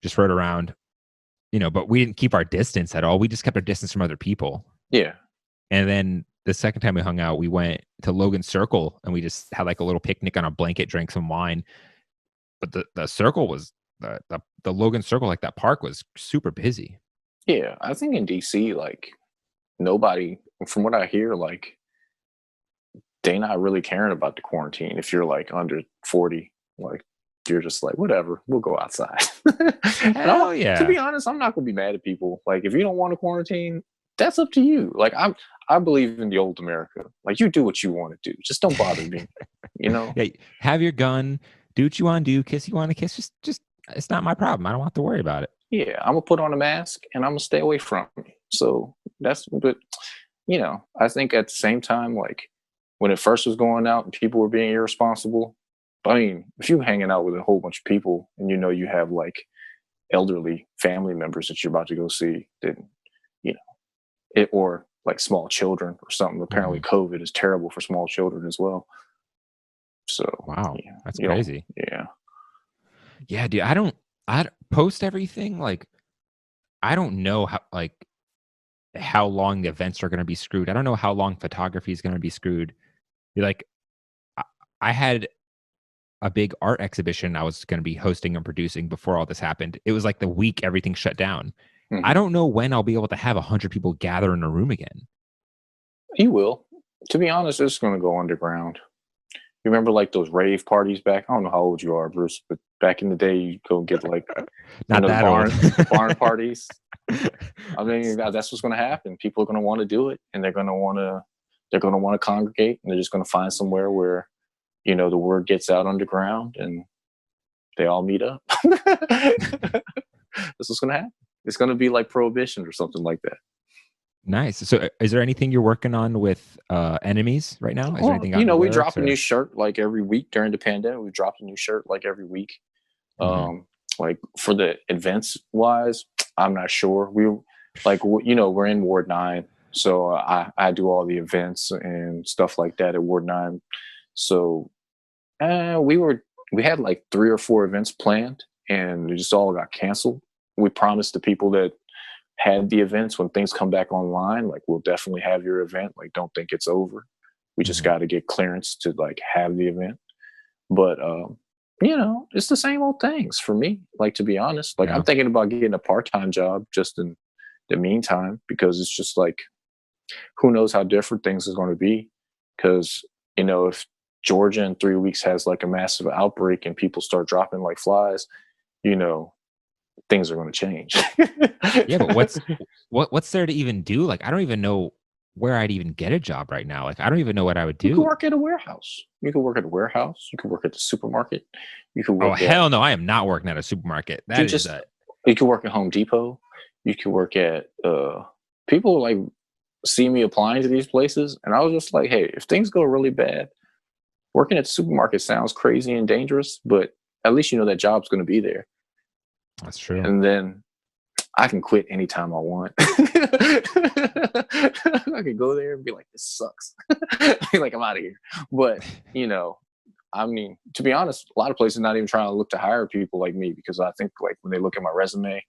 just rode around, but we didn't keep our distance at all. We just kept our distance from other people. Yeah. And then the second time we hung out, we went to Logan Circle and we just had like a little picnic on a blanket, drank some wine. But the circle was the Logan Circle, like that park was super busy. Yeah. I think in DC, like nobody, from what I hear, like they not really caring about the quarantine. If you're like under 40, like you're just like, whatever, we'll go outside. And Hell to yeah. be honest, I'm not gonna be mad at people. Like if you don't want to quarantine, that's up to you. Like I believe in the old America. Like you do what you want to do. Just don't bother me. You know? Yeah, have your gun, do what you want to do, kiss you want to kiss. Just it's not my problem. I don't have to worry about it. Yeah, I'm gonna put on a mask and I'm gonna stay away from it. So but I think at the same time, like when it first was going out and people were being irresponsible, I mean, if you're hanging out with a whole bunch of people and you have like elderly family members that you're about to go see, then you know or like small children or something. Apparently, Mhm. COVID is terrible for small children as well. So Wow, yeah, that's crazy. yeah, Yeah, dude, I post everything like I don't know how long the events are going to be screwed. I don't know how long photography is going to be screwed. Like I, I had a big art exhibition I was going to be hosting and producing before all this happened. It was like the week everything shut down. I hmm don't know when I'll be able to have 100 people gather in a room again. you will. To be honest, it's going to go underground. You remember like those rave parties back? I don't know how old you are, Bruce, but back in the day, you go get like Not the that old. barn parties. I mean, that's what's going to happen. People are going to want to do it, and they're going to want to congregate, and they're just going to find somewhere where the word gets out underground, and they all meet up. That's what's going to happen. It's going to be like prohibition or something like that. Nice. So, is there anything you're working on with enemies right now? Is there Well, anything out in the we works drop a new or? shirt like every week during the pandemic. We dropped a new shirt like every week. Mhm. Like for the events wise, I'm not sure. We're in Ward 9, so I do all the events and stuff like that at Ward 9. So we had like 3 or 4 events planned, and they just all got canceled. We promised the people that had the events, when things come back online, like we'll definitely have your event. Like don't think it's over. We just Mhm. got to get clearance to like have the event. But it's the same old things for me. Like to be honest, like I'm Yeah. thinking about getting a part-time job just in the meantime, because it's just like, who knows how different things is going to be. Because, if Georgia in 3 weeks has like a massive outbreak and people start dropping like flies, you know, things are going to change. Yeah, but what's there to even do? Like, I don't even know where I'd even get a job right now. Like, I don't even know what I would You could do. work at a warehouse. You could work at a warehouse. You could work at the supermarket. You could Oh work at hell no, I am not working at a supermarket. you That is just a you could work at Home Depot. You could work at people like see me applying to these places, and I was just like, hey, if things go really bad, working at the supermarket sounds crazy and dangerous, but at least you know that job's going to be there, that's true. and then I can quit anytime I want. I can go there and be like, this sucks. Like, I'm out of here. But, I mean, to be honest, a lot of places not even trying to look to hire people like me, because I think like when they look at my resume,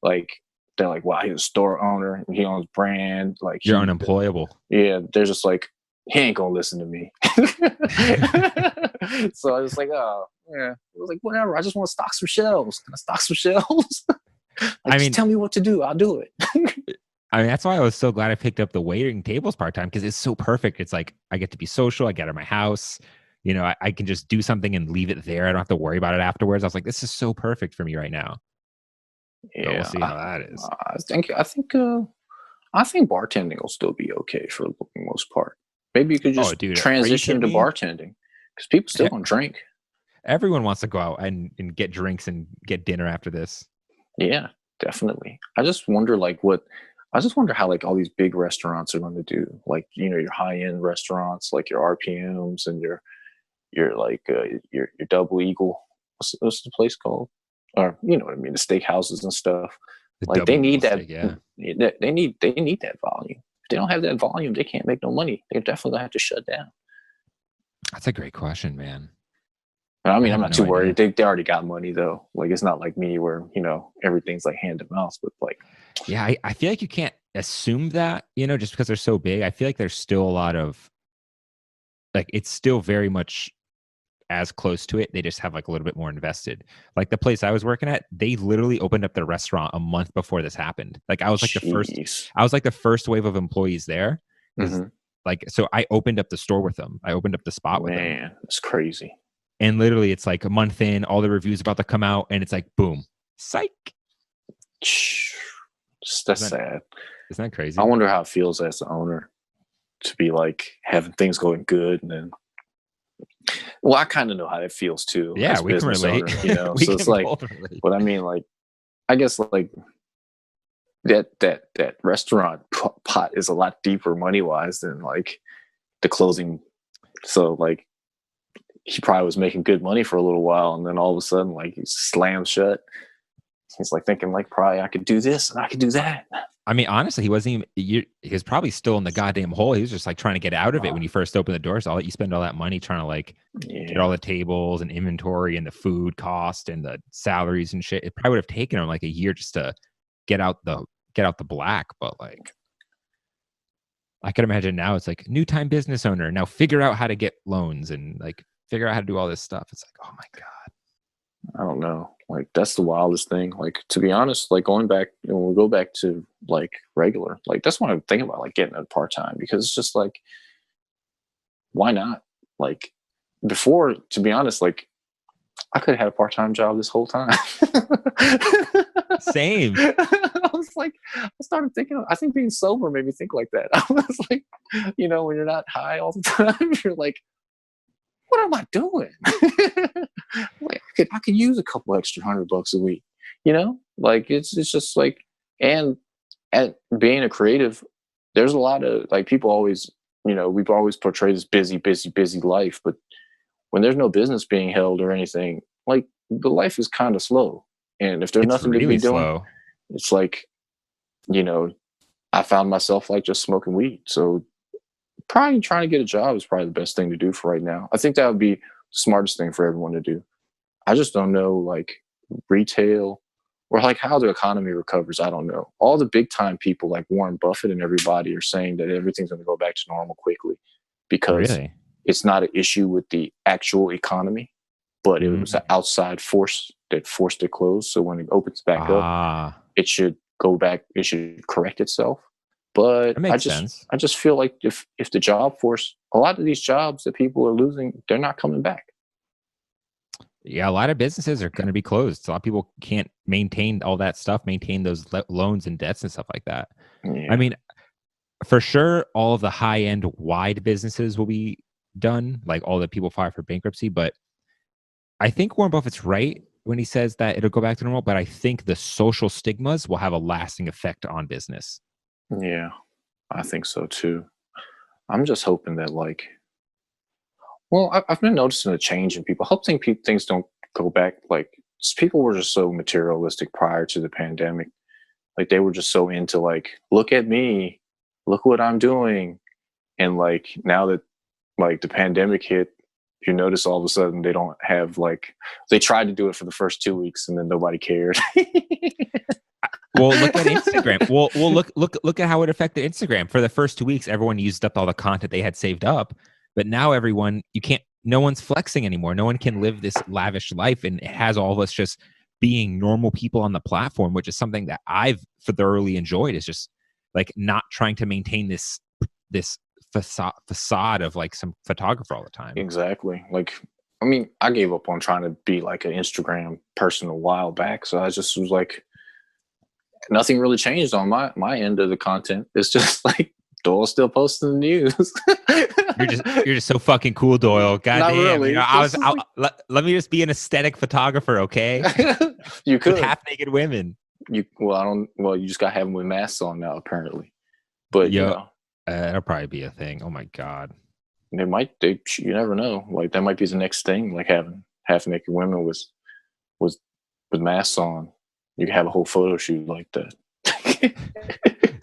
like they're like, wow, he's a store owner and he owns brand. Like You're unemployable. yeah, they're just like, he ain't gonna listen to me. So I was like, oh yeah. It was like, whatever. I just want to stock some shelves. Can I stock some shelves? Like, I just mean, tell me what to do. I'll do it. that's why I was so glad I picked up the waiting tables part time, because it's so perfect. It's like I get to be social. I get out of my house. I can just do something and leave it there. I don't have to worry about it afterwards. I was like, this is so perfect for me right now. But we'll Yeah, see how that is. I think bartending will still be okay for the most part. Maybe you could Oh, just dude, are you transition kidding to me? bartending, because people still gonna drink. Everyone wants to go out and get drinks and get dinner after this. Yeah, definitely. I just wonder how like all these big restaurants are going to do. Like, your high end restaurants, like your RPMs and your like your Double Eagle. What's the place called? Or you know what I mean, the steakhouses and stuff. The Like they double eagle need that. steak, yeah. They need that volume. If they don't have that volume, they can't make no money. They're definitely gonna have to shut down. That's a great question, man. But, I I mean, I'm have not no too worried. idea. They already got money though. Like it's not like me where everything's like hand to mouth. But like, Yeah, I feel like you can't assume that, just because they're so big. I feel like there's still a lot of like it's still very much as close to it. They just have like a little bit more invested. Like the place I was working at, they literally opened up their restaurant a month before this happened. Like jeez. I was like the first wave of employees there. Because Hmm. like so I opened up the store with them. I opened up the spot with them. Man, it's crazy. And literally it's like a month in, all the reviews about to come out, and it's like boom. Psych. That's Isn't that, sad. isn't that I crazy? wonder how it feels as the owner to be like having things going good and then. Well, I kind of know how it feels too Yeah, as a we can business relate. owner, We So it's can like, both relate. but I mean, like, I guess like that restaurant pot is a lot deeper money wise than like the closing. So like he probably was making good money for a little while, and then all of a sudden like he slams shut. He's like thinking like, probably I could do this and I could do that. I mean, honestly, he wasn't even. He was probably still in the goddamn hole. He was just like trying to get out of it when you first opened the doors. All you spend all that money trying to like get Yeah. all the tables and inventory and the food cost and the salaries and shit. It probably would have taken him like a year just to get out the black. But like, I could imagine now it's like new time business owner. Now figure out how to get loans and like figure out how to do all this stuff. It's like, oh my god. I don't know. Like that's the wildest thing. Like to be honest, like going back, when we go back to like regular, like that's what I'm thinking about, like getting a part time, because it's just like, why not? Like before, to be honest, like I could have had a part time job this whole time. Same. I was like, I started thinking. I think being sober made me think like that. I was like, when you're not high all the time, you're like, what am I doing? Like I could use a couple extra $100 a week, like it's just like, and being a creative, there's a lot of like people always, we've always portrayed this busy, busy, busy life, but when there's no business being held or anything, like the life is kind of slow. And if there's It's nothing to be really doing, slow. it's like, you know, I found myself like just smoking weed. So probably trying to get a job is probably the best thing to do for right now. I think that would be the smartest thing for everyone to do. I just don't know like retail or like how the economy recovers. I don't know. All the big time people like Warren Buffett and everybody are saying that everything's going to go back to normal quickly because Really? it's not an issue with the actual economy, but it was Mm. an outside force that forced it closed. So when it opens back up, Ah. it should go back. It should correct itself. But That makes sense. I just feel like if the job force, a lot of these jobs that people are losing, they're not coming back. Yeah, a lot of businesses are going to be closed. A lot of people can't maintain all that stuff, maintain those loans and debts and stuff like that. I Yeah, mean, for sure, all of the high end wide businesses will be done, like all the people file for bankruptcy. But I think Warren Buffett's right when he says that it'll go back to normal. But I think the social stigmas will have a lasting effect on business. yeah, I think so too. I'm just hoping that like, well, I've been noticing a change in people. Hoping things don't go back. Like people were just so materialistic prior to the pandemic. Like they were just so into like, look at me, look what I'm doing, and like now that like the pandemic hit, you notice all of a sudden they don't have like they tried to do it for the first 2 weeks and then nobody cared. Well, look at Instagram. Well, look at how it affected Instagram. For the first 2 weeks, everyone used up all the content they had saved up, but now everyone you can't. No one's flexing anymore. No one can live this lavish life, and it has all of us just being normal people on the platform, which is something that I've thoroughly enjoyed. Is just like not trying to maintain this facade of like some photographer all the time. Exactly. Like, I mean, I gave up on trying to be like an Instagram person a while back. So I just was like, nothing really changed on my end of the content. It's just like Doyle still posting the news. You're just so fucking cool, Doyle. Not Goddamn. You really. know, It's just let me just be an aesthetic photographer, okay? you With could. half naked women. You well, I don't. Well, you just got to have them with masks on now, apparently. But you Yo, know, that'll probably be a thing. Oh my god. they might. They you never know. Like that might be the next thing. Like having half naked women with with masks on. You can have a whole photo shoot like that.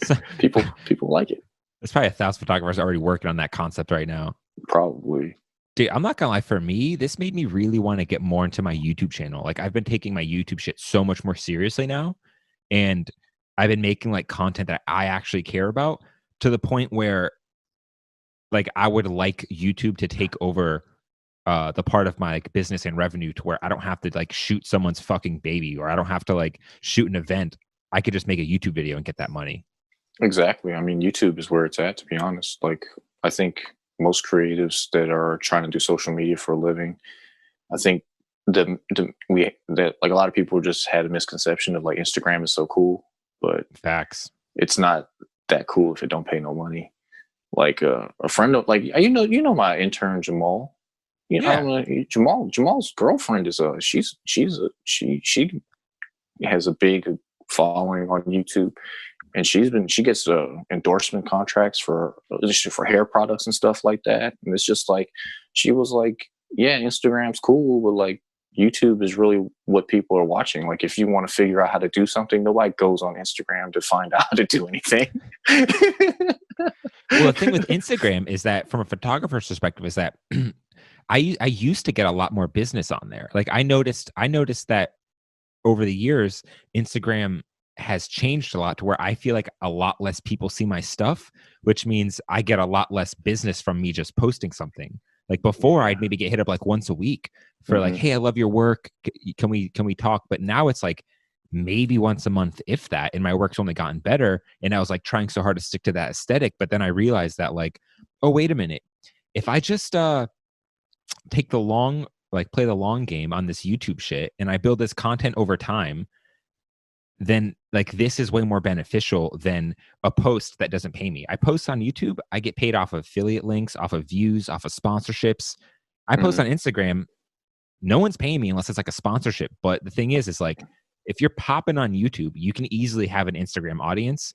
So, people like it. there's probably 1,000 photographers already working on that concept right now. Probably. Dude, I'm not gonna lie. For me, this made me really want to get more into my YouTube channel. Like, I've been taking my YouTube shit so much more seriously now, and I've been making like content that I actually care about to the point where, like, I would like YouTube to take over the part of my like business and revenue to where I don't have to like shoot someone's fucking baby or I don't have to like shoot an event. I could just make a YouTube video and get that money. Exactly. I mean, YouTube is where it's at, to be honest. Like, I think most creatives that are trying to do social media for a living, I think that like a lot of people just had a misconception of like Instagram is so cool, but Facts. it's not that cool if it don't pay no money. Like a friend of like you know my intern Jamal. You know, I Yeah. don't know Jamal's girlfriend is she has a big following on YouTube, and she gets endorsement contracts for hair products and stuff like that. And it's just like she was like, yeah, Instagram's cool, but like YouTube is really what people are watching. Like if you want to figure out how to do something, nobody goes on Instagram to find out how to do anything. Well, the thing with Instagram is that from a photographer's perspective is that I used to get a lot more business on there. Like I noticed that over the years, Instagram has changed a lot to where I feel like a lot less people see my stuff, which means I get a lot less business from me just posting something. Like before, I'd maybe get hit up like once a week for like, Mhm. hey, I love your work. Can we talk? But now it's like maybe once a month, if that. And my work's only gotten better. And I was like trying so hard to stick to that aesthetic. But then I realized that like, oh, wait a minute. If I just take the long like play the long game on this YouTube shit and I build this content over time, then like this is way more beneficial than a post that doesn't pay me. I post on YouTube, I get paid off of affiliate links, off of views, off of sponsorships. I post Mhm. on Instagram, no one's paying me unless it's like a sponsorship. But the thing is like if you're popping on YouTube, you can easily have an Instagram audience.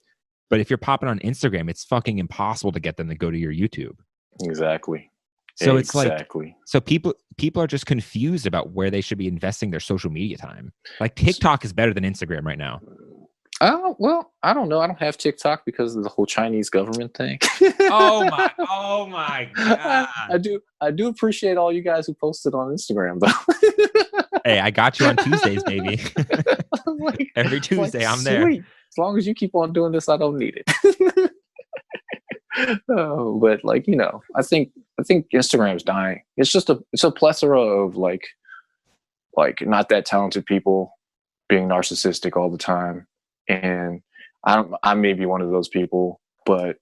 But if you're popping on Instagram, it's fucking impossible to get them to go to your YouTube. Exactly. So it's like, Exactly. so people are just confused about where they should be investing their social media time. Like TikTok is better than Instagram right now. Oh well, I don't know. I don't have TikTok because of the whole Chinese government thing. Oh my god. I do appreciate all you guys who posted on Instagram though. Hey, I got you on Tuesdays, baby. like, Every Tuesday I'm there. sweet. As long as you keep on doing this, I don't need it. Oh, but like I think Instagram's dying. It's a plethora of like not that talented people being narcissistic all the time, and I may be one of those people, but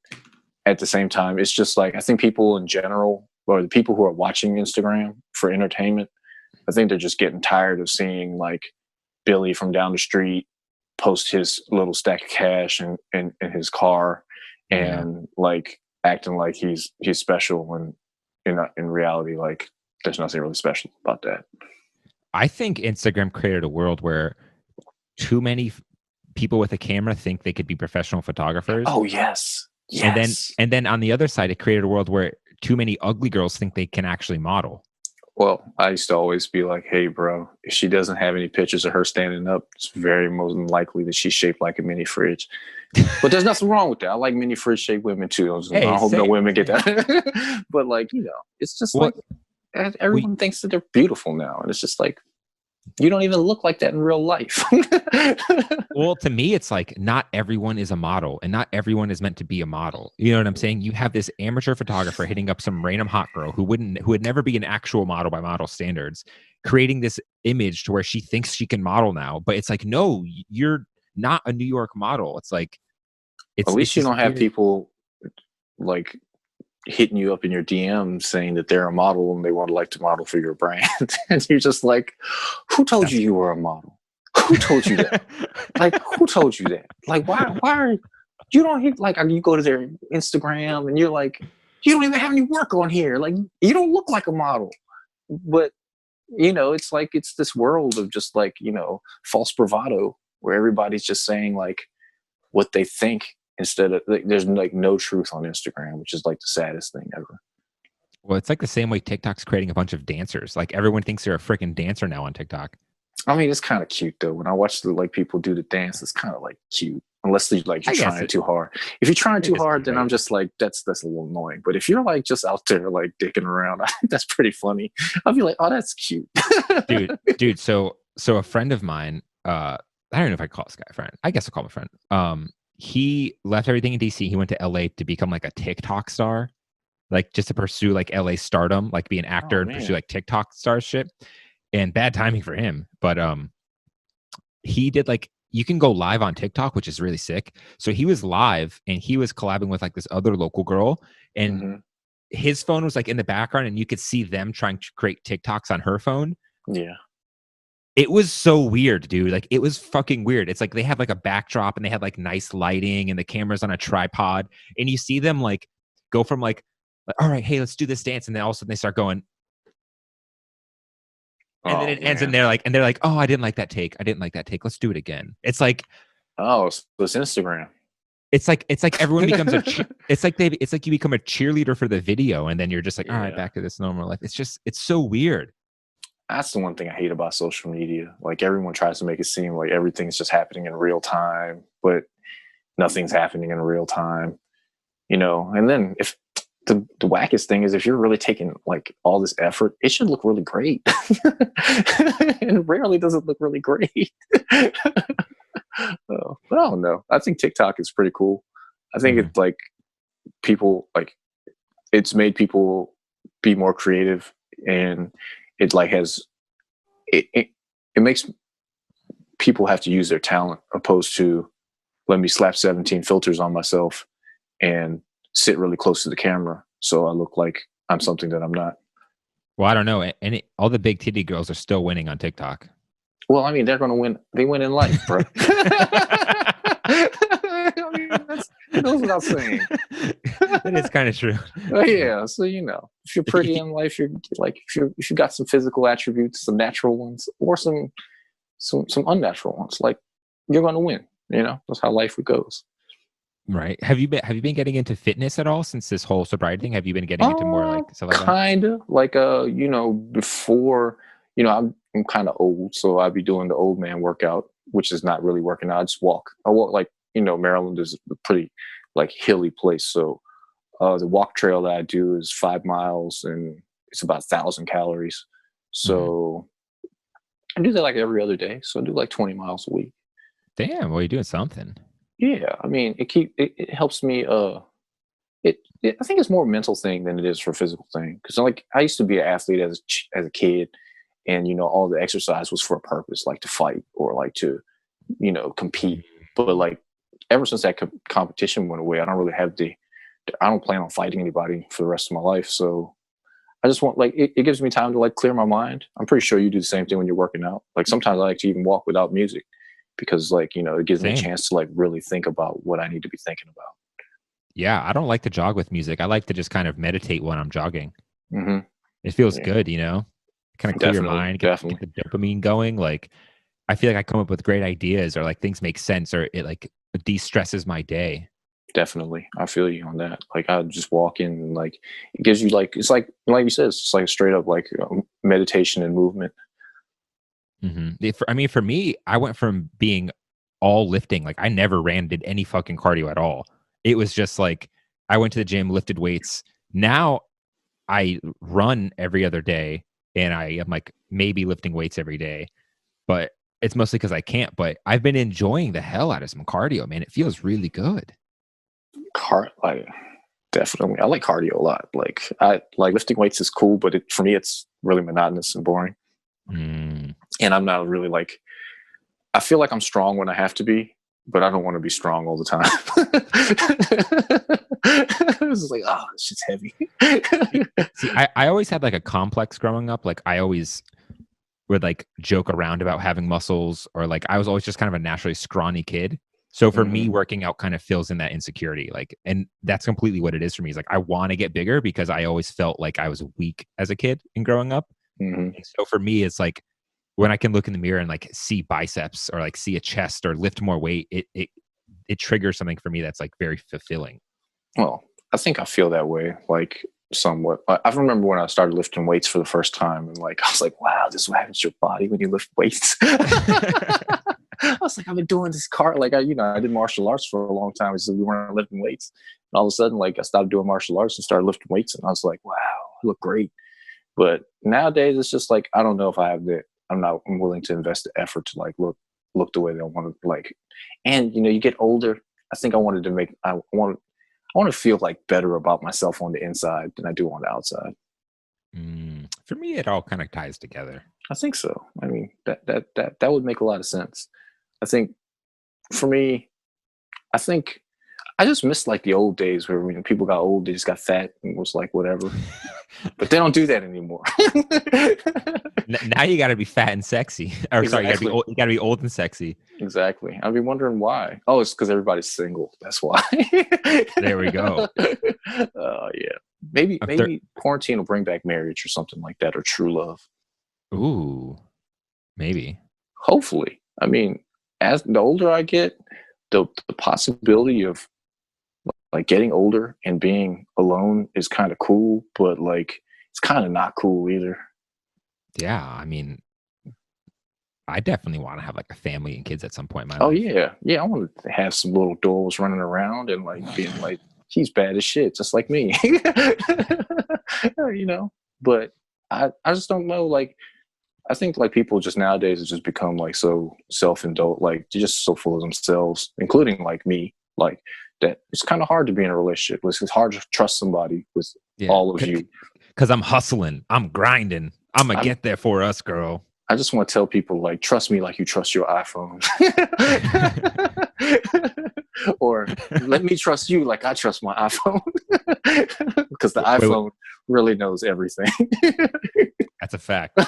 at the same time, it's just like I think people in general, or the people who are watching Instagram for entertainment, I think they're just getting tired of seeing like Billy from down the street post his little stack of cash in his car Yeah. and like acting like he's special when in reality like there's nothing really special about that. I think Instagram created a world where too many people with a camera think they could be professional photographers. Oh yes, And then yes. and then on the other side, it created a world where too many ugly girls think they can actually model. Well, I used to always be like, hey, bro, if she doesn't have any pictures of her standing up, it's very most likely that she's shaped like a mini fridge. But there's nothing wrong with that. I like mini fridge shaped women too. Hey, I hope no same, women get same. that. But like, it's just Well, like we everyone thinks that they're beautiful now. And it's just like, you don't even look like that in real life. well, to me, it's like not everyone is a model and not everyone is meant to be a model. You know what I'm saying? You have this amateur photographer hitting up some random hot girl who would never be an actual model by model standards, creating this image to where she thinks she can model now. But it's like, no, you're not a New York model. It's like At it's least you this don't have weird. people like hitting you up in your DM saying that they're a model and they want to like to model for your brand. And you're just like, who told you That's you were a model? Who told you that? Like, who told you that? Like, why are you don't hit like you go to their Instagram and you're like, you don't even have any work on here. Like, you don't look like a model. But it's like it's this world of just like, false bravado where everybody's just saying like what they think instead of like, there's like no truth on Instagram, which is like the saddest thing ever. well, it's like the same way TikTok's creating a bunch of dancers. Like everyone thinks they're a freaking dancer now on TikTok. I mean, it's kind of cute though. When I watch the like people do the dance, it's kind of like cute. Unless you're I guess trying too hard. If you're trying I too guess hard, you're then I'm right. just like that's a little annoying. But if you're like just out there like dicking around, I think that's pretty funny. I'll be like, oh, that's cute. Dude. So a friend of mine, I don't know if I call this guy a friend. I guess I'll call him a friend. He left everything in DC. He went to LA to become like a TikTok star, like just to pursue like LA stardom, like be an Oh actor and pursue man. like TikTok starship. And bad timing for him, but he did like you can go live on TikTok, which is really sick. So he was live and he was collabing with like this other local girl, and Hmm. his phone was like in the background, and you could see them trying to create TikToks on her phone. Yeah. It was so weird, dude. Like it was fucking weird. It's like they have like a backdrop and they had like nice lighting and the camera's on a tripod, and you see them like go from like all right, hey, let's do this dance, and then all of a sudden they start going, and then Oh it ends, and man. they're like, oh, I didn't like that take. I didn't like that take. Let's do it again. Oh, so it's Instagram. It's like everyone becomes it's like you become a cheerleader for the video, and then you're just like, all right, Yeah. back to this normal life. It's so weird. That's the one thing I hate about social media. Like everyone tries to make it seem like everything's just happening in real time, but nothing's happening in real time. And then if the wackest thing is if you're really taking like all this effort, it should look really great. And it rarely does it look really great. But I don't know. I think TikTok is pretty cool. I think Mhm. it's like people like it's made people be more creative and it like has it makes people have to use their talent opposed to let me slap 17 filters on myself and sit really close to the camera so I look like I'm something that I'm not. Well, I don't know, and all the big titty girls are still winning on TikTok. Well, I mean, they're going to win. They win in life, bro. I mean, that goes without saying. That is kind of true. Yeah, so if you're pretty in life, you're like if you got some physical attributes, some natural ones, or some unnatural ones, like you're going to win. That's how life goes. Right. Have you been getting into fitness at all since this whole sobriety thing? Have you been getting into more like stuff like that? Kind of like before, I'm kind of old, so I'd be doing the old man workout, which is not really working out. I just walk. I walk like Maryland is a pretty like hilly place, so the walk trail that I do is 5 miles and it's about 1,000 calories. Mhm. So I do that like every other day. So I do like 20 miles a week. Damn, well, you're doing something. Yeah, I mean, it helps me. I think it's more a mental thing than it is for a physical thing. Because like I used to be an athlete as a kid, and all the exercise was for a purpose, like to fight or like to compete. But like ever since that competition went away, I don't really have I don't plan on fighting anybody for the rest of my life. So I just want like it gives me time to like clear my mind. I'm pretty sure you do the same thing when you're working out. Like sometimes I like to even walk without music because like, it gives me a Same. chance to like really think about what I need to be thinking about. Yeah, I don't like to jog with music. I like to just kind of meditate when I'm jogging. Hmm. It feels Yeah, good, kind of clear your definitely, mind, get definitely, the dopamine going. Like I feel like I come up with great ideas or like things make sense or it like de-stresses my day. definitely. I feel you on that. Like I just walk in and like it gives you like it's like you said, it's just like straight up like meditation and movement. I mean, for me, I went from being all lifting, like I never did any fucking cardio at all. It was just like I went to the gym, lifted weights. Now I run every other day and I am like maybe lifting weights every day, but it's mostly because I can't. But I've been enjoying the hell out of some cardio, man. It feels really good. Like definitely, I like cardio a lot. Like I like lifting weights is cool, but for me, it's really monotonous and boring. Mm. And I'm not really like I feel like I'm strong when I have to be, but I don't want to be strong all the time. It's just like, oh, this shit's heavy. See, I always had like a complex growing up. Like I always would like joke around about having muscles or like I was always just kind of a naturally scrawny kid. So for me, Hmm. working out kind of fills in that insecurity. Like, and that's completely what it is for me. Is like I want to get bigger because I always felt like I was weak as a kid and growing up. Hmm. And so for me, it's like when I can look in the mirror and like see biceps or like see a chest or lift more weight, it triggers something for me that's like very fulfilling. Well, I think I feel that way, like somewhat. I remember when I started lifting weights for the first time, and like I was like, "Wow, this is what happens to your body when you lift weights." I was like, "I've been doing this like I did martial arts for a long time, so we weren't lifting weights." And all of a sudden, like I stopped doing martial arts and started lifting weights, and I was like, "Wow, I look great." But nowadays, it's just like I don't know if I have the. I'm willing to invest the effort to like look the way that I want to like. And you get older. I think I wanted to make. I want to feel like better about myself on the inside than I do on the outside. For me, it all kind of ties together. I think so. I mean, that would make a lot of sense. I think for me, I think I just miss like the old days where people got old, they just got fat and was like whatever. But they don't do that anymore. Now you got to be fat and sexy, or sorry, you got to be Exactly. old. You got to be old and sexy. Exactly. I'd be wondering why. Oh, it's because everybody's single. That's why. There we go. Yeah. Maybe I'm maybe quarantine will bring back marriage or something like that, or true love. Ooh, maybe. Hopefully. I mean, as the older I get, the possibility of like getting older and being alone is kind of cool, but like it's kind of not cool either. Yeah, I mean, I definitely want to have like a family and kids at some point in my Oh life. yeah, yeah. I want to have some little dolls running around and like being like, he's bad as shit, just like me. you know. But I just don't know. Like I think like people just nowadays have just become like so self-indulgent, like they're just so full of themselves, including like me. Like that, it's kind of hard to be in a relationship. It's hard to trust somebody with Yeah, all of you. because I'm hustling, I'm grinding, I'm gonna I'm get there for us, girl. I just want to tell people like trust me like you trust your iPhone. Or let me trust you like I trust my iPhone. Because the Wait, iPhone really knows everything. that's a fact.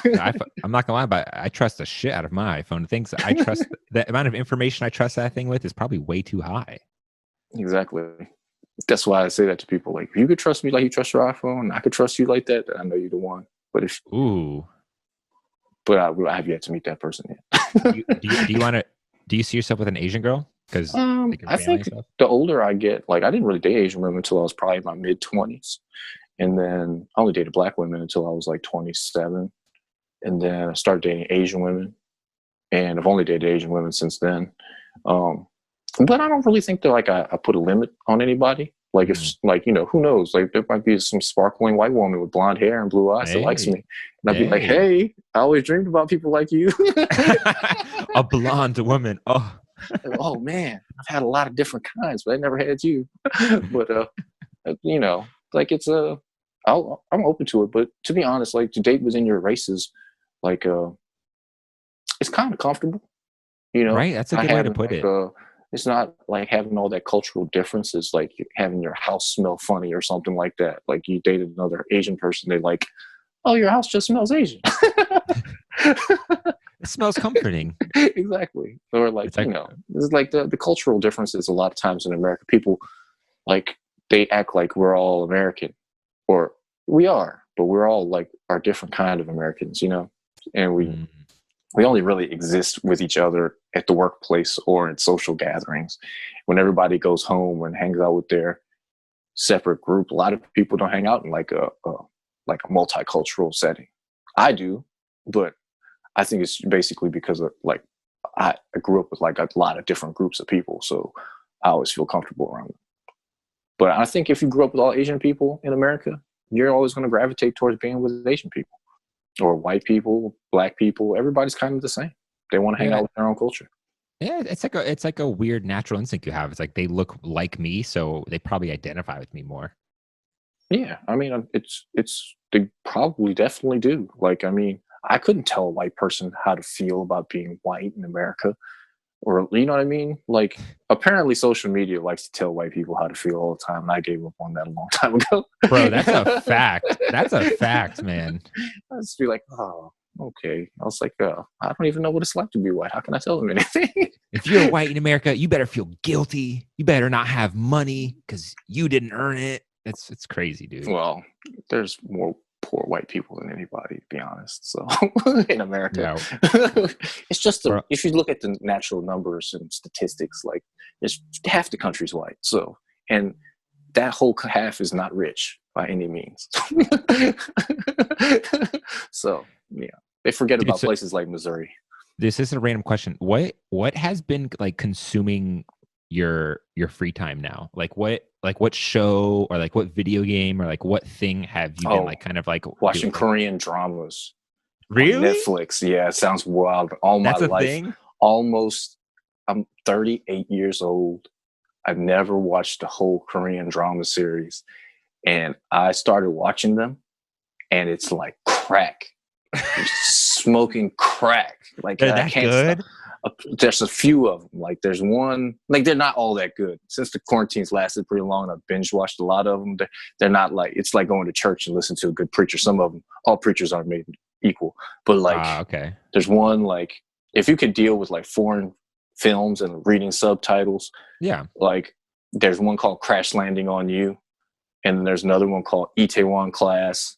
I'm not gonna lie, but I trust the shit out of my iPhone. Things I trust, the amount of information I trust that thing with is probably way too high. Exactly. That's why I say that to people. Like, if you could trust me like you trust your iPhone, I could trust you like that. I know you're the one. Ooh, But I have yet to meet that person do you do you, yet. do you want to? Do you see yourself with an Asian girl? Because like your I family think and stuff. the older I get, like I didn't really date Asian women until I was probably in my mid 20s, and then I only dated black women until I was like 27, and then I started dating Asian women, and I've only dated Asian women since then. Um, but I don't really think that like I put a limit on anybody. Like if Mm. like who knows? Like there might be some sparkling white woman with blonde hair and blue eyes that likes Hey, me, and I'd be like, hey, hey, I always dreamed about people like you. a blonde woman. Oh, Oh man, I've had a lot of different kinds, but I never had you. But like it's I'm open to it. But to be honest, like to date within your races, like it's kind of comfortable. right. That's a Not good way to having put like it. It's not like having all that cultural differences, like having your house smell funny or something like that. Like you dated another Asian person, they like, oh, your house just smells Asian. It smells comforting. Exactly. Or like, It's like, it's like the cultural differences a lot of times in America. People like they act like we're all American, or we are, but we're all like our different kind of Americans, and we only really exist with each other at the workplace or in social gatherings. When everybody goes home and hangs out with their separate group, a lot of people don't hang out in like a multicultural setting. I do, but I think it's basically because of like I grew up with like a lot of different groups of people, so I always feel comfortable around them. But I think if you grew up with all Asian people in America, you're always going to gravitate towards being with Asian people or white people, black people. Everybody's kind of the same. They want to hang yeah, out with their own culture. yeah. It's like a weird natural instinct you have. It's like they look like me, so they probably identify with me more. Yeah, I mean, it's they probably definitely do. Like, I mean, I couldn't tell a white person how to feel about being white in America, or you know what I mean? Like, apparently, social media likes to tell white people how to feel all the time, and I gave up on that a long time ago. Bro, that's a fact. That's a fact, man. I just be like, oh, okay. I was like, I don't even know what it's like to be white. How can I tell them anything? If you're white in America, you better feel guilty. You better not have money because you didn't earn it. It's crazy, dude. Well, there's more poor white people than anybody, to be honest. So in America, Yeah. it's just Bro, if you look at the natural numbers and statistics, like it's half the country's white. So and that whole half is not rich by any means. So yeah, they forget dude, about so places like Missouri. this is a random question. What has been like consuming your free time now? Like what show or like what video game or like what thing have you been Oh, like kind of like watching doing? Korean dramas on Really? Netflix. Yeah, it sounds wild. All my That's a life, thing? almost, I'm 38 years old. I've never watched the whole Korean drama series. And I started watching them, and it's like crack. Smoking crack. Like, They're I that can't stop. good? There's a few of them. Like, there's one, like, they're not all that good. Since the quarantines lasted pretty long, I've binge watched a lot of them. They're not like, it's like going to church and listen to a good preacher. Some of them, all preachers aren't made equal. But, like, Ah, okay. there's one, like, if you could deal with, like, foreign films and reading subtitles, Yeah. like, there's one called Crash Landing on You. And then there's another one called Itaewon Class.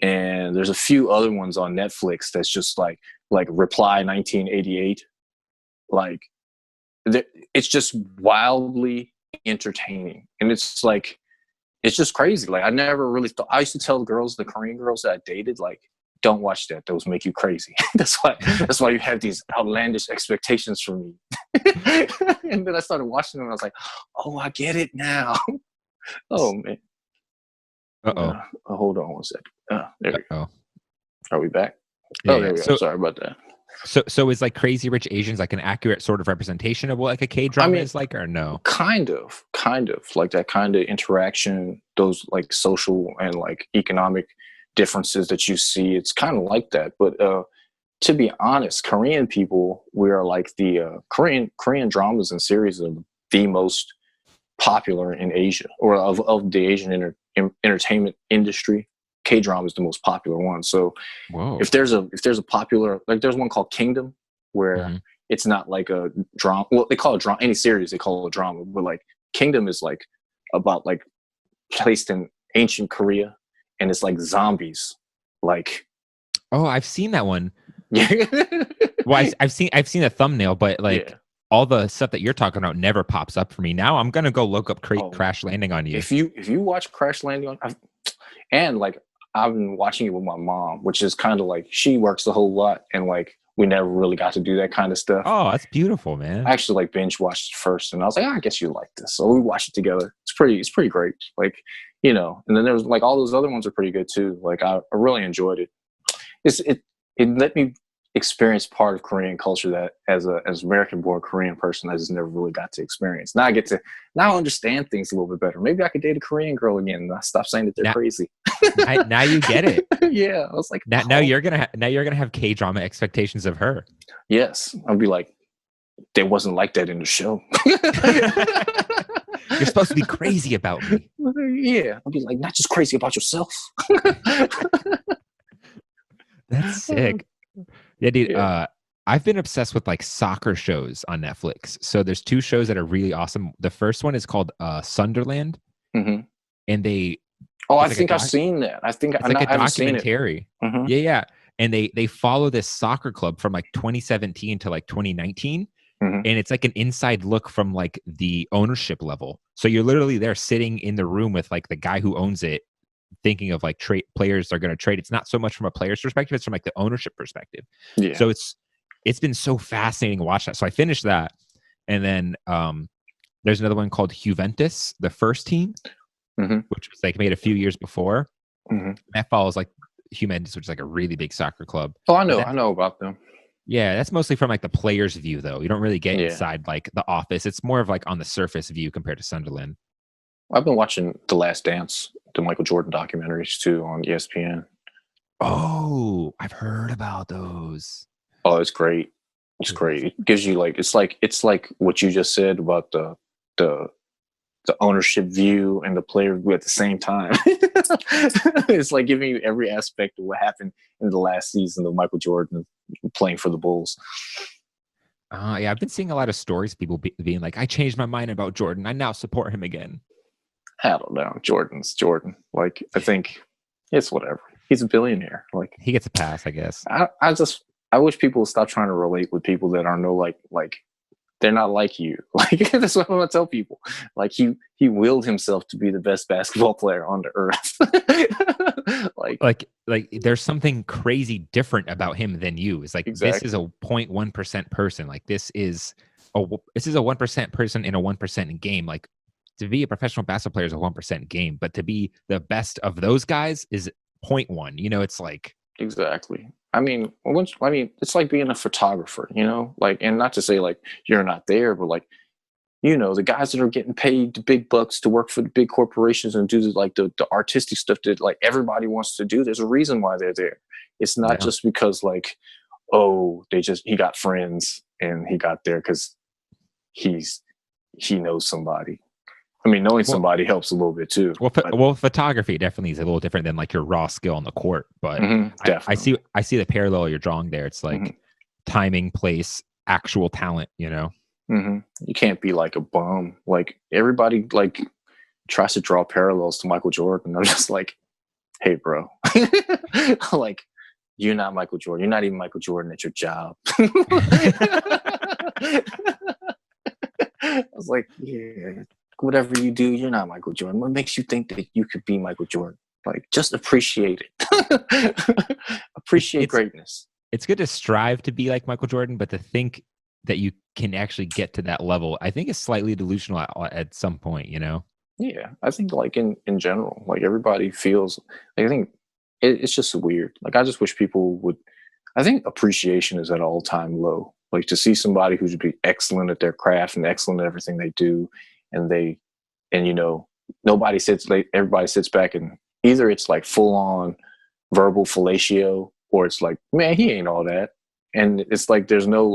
And there's a few other ones on Netflix that's just like Reply 1988. Like, it's just wildly entertaining, and it's like it's just crazy. Like, I never really thought. I used to tell the Korean girls that I dated, like, don't watch that. Those make you crazy. That's why you have these outlandish expectations from me. And then I started watching them, and I was like, oh, I get it now. Oh man. Uh-oh. Hold on one second. There we go. Uh-oh. Are we back? Yeah, Oh, there yeah. we go. Sorry about that. So is like Crazy Rich Asians like an accurate sort of representation of what like a K-drama is like, or no? Kind of like that kind of interaction, those like social and like economic differences that you see. It's kind of like that. But to be honest, Korean people, we are like the Korean dramas and series are the most popular in Asia, or of the Asian entertainment industry. K-drama is the most popular one. So Whoa. if there's a popular, like, there's one called Kingdom, where it's not like a drama. Well, they call it drama. Any series they call it drama, but like Kingdom is like about like placed in ancient Korea, and it's like zombies. Like, Oh, I've seen that one. yeah, Well, I've seen a thumbnambell, but like yeah. all the stuff that you're talking about never pops up for me. Now I'm gonna go look up Oh, Crash Landing on You. if you watch Crash Landing on, and like I've been watching it with my mom, which is kind of like she works a whole lot, and like we never really got to do that kind of stuff. Oh, that's beautiful, man. I actually like binge watched it first, and I was like, I guess you like this, so we watched it together. It's pretty great, like, And then there was like all those other ones are pretty good too. Like, I really enjoyed it. It let me experience part of Korean culture that as American born Korean person I just never really got to experience. Now I understand things a little bit better. Maybe I could date a Korean girl again and I stop saying that they're crazy. Now you get it. Yeah, I was like, now you're gonna have K-drama expectations of her. Yes, I'll be like, They wasn't like that in the show. You're supposed to be crazy about me. Yeah, I'll be like, not just crazy about yourself. That's sick. Yeah, dude. Yeah. I've been obsessed with like soccer shows on Netflix. So there's two shows that are really awesome. The first one is called Sunderland, Mm-hmm. and Oh, I it's like a think I've seen that. I think it's like a I haven't seen it. documentary. Mm-hmm. Yeah, yeah. And they follow this soccer club from like 2017 to like 2019. Mm-hmm. And it's like an inside look from like the ownership level. So you're literally there sitting in the room with like the guy who owns it, thinking of like players they're going to trade. It's not so much from a player's perspective, it's from like the ownership perspective. Yeah. So it's been so fascinating to watch that. So I finished that. And then there's another one called Juventus, the first team, which was like made a few years before. That follows like Juventus, which is like a really big soccer club. Oh, I know about them. Yeah, that's mostly from like the player's view, though. You don't really get Yeah. inside like the office. It's more of like on the surface view compared to Sunderland. I've been watching The Last Dance, the Michael Jordan documentaries too on ESPN. Oh, I've heard about those. Oh, it's great. It's great. It gives you like it's like what you just said about the ownership view and the player view at the same time. It's like giving you every aspect of what happened in the last season of Michael Jordan playing for the Bulls. Yeah, I've been seeing a lot of stories, people being like, I changed my mind about Jordan. I now support him again. I don't know. Jordan's Jordan. Like, I think it's whatever. He's a billionaire. Like, he gets a pass, I guess. I wish people would stop trying to relate with people that are like they're not like you. Like, that's what I want to tell people. Like, he willed himself to be the best basketball player on the earth. like there's something crazy different about him than you. It's like, exactly. This is a 0.1% person. Like this is a 1% person in a 1% game. Like to be a professional basketball player is a 1% game, but to be the best of those guys is 0.1. You know, it's like exactly. I mean, it's like being a photographer, you know, like, and not to say like you're not there, but like, you know, the guys that are getting paid the big bucks to work for the big corporations and do like the artistic stuff that like everybody wants to do. There's a reason why they're there. It's not just because like, oh, he got friends and he got there because he knows somebody. I mean, knowing somebody helps a little bit too. Well, photography definitely is a little different than like your raw skill on the court. But I see the parallel you're drawing there. It's like timing, place, actual talent. You know, you can't be like a bum. Like everybody like tries to draw parallels to Michael Jordan. I'm just like, hey, bro, like you're not Michael Jordan. You're not even Michael Jordan at your job. I was like, yeah. Whatever you do, you're not Michael Jordan. What makes you think that you could be Michael Jordan? Like, just appreciate it. Appreciate greatness. It's good to strive to be like Michael Jordan, but to think that you can actually get to that level, I think is slightly delusional at some point, you know? Yeah, I think like in general, like everybody feels, like, I think it's just weird. Like, I just wish people would, I think appreciation is at an all-time low. Like to see somebody who's be excellent at their craft and excellent at everything they do, and you know, everybody sits back and either it's like full on verbal fellatio or it's like, man, he ain't all that. And it's like, there's no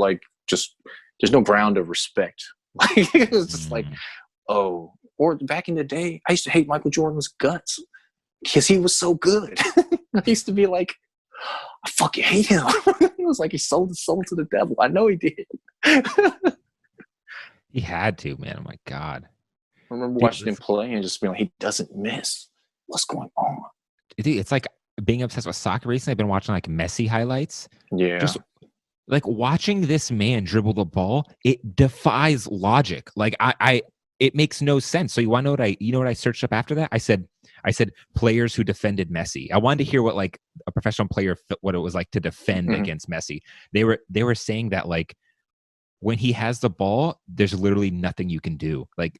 ground of respect. Like, it's just like, oh, or back in the day, I used to hate Michael Jordan's guts because he was so good. I used to be like, I fucking hate him. It was like he sold his soul to the devil. I know he did. He had to, man. Oh my God. I remember watching him play and just being like, he doesn't miss. What's going on? Dude, it's like being obsessed with soccer recently. I've been watching like Messi highlights. Yeah. Just like watching this man dribble the ball, it defies logic. Like it makes no sense. So you want to know what I searched up after that? I said players who defended Messi. I wanted to hear what like a professional player, what it was like to defend against Messi. They were saying that like when he has the ball, there's literally nothing you can do. Like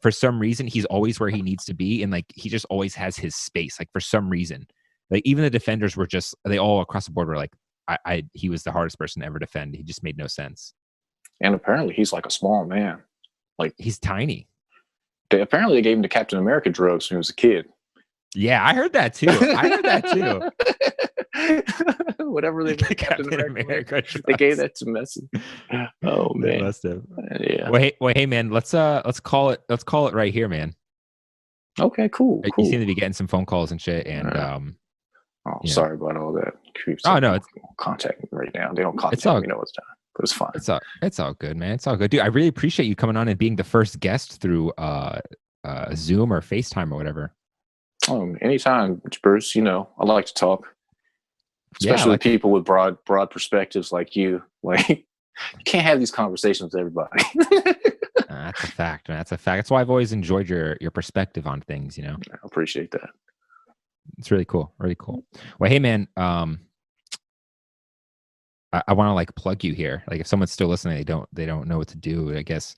for some reason, he's always where he needs to be, and like he just always has his space. Like for some reason, like even the defenders were they all across the board were like, he was the hardest person to ever defend. He just made no sense. And apparently, he's like a small man. Like he's tiny. Apparently, they gave him the Captain America drugs when he was a kid. Yeah, I heard that too. Whatever they made Captain America with. They gave that to Messi. Oh man, they must have. Yeah. Well, hey, man. Let's call it. Let's call it right here, man. Okay, cool. You seem to be getting some phone calls and shit, and oh, sorry about all that. Oh no, it's contact me right now. They don't contact me. Know it's time, but it's fine. It's all good, man. It's all good, dude. I really appreciate you coming on and being the first guest through Zoom or FaceTime or whatever. Anytime, Bruce. You know, I like to talk, especially with people with broad perspectives like you. Like, you can't have these conversations with everybody. That's a fact, man. That's a fact. That's why I've always enjoyed your perspective on things. You know, I appreciate that. It's really cool. Really cool. Well, hey, man. I want to like plug you here. Like, if someone's still listening, they don't know what to do. I guess.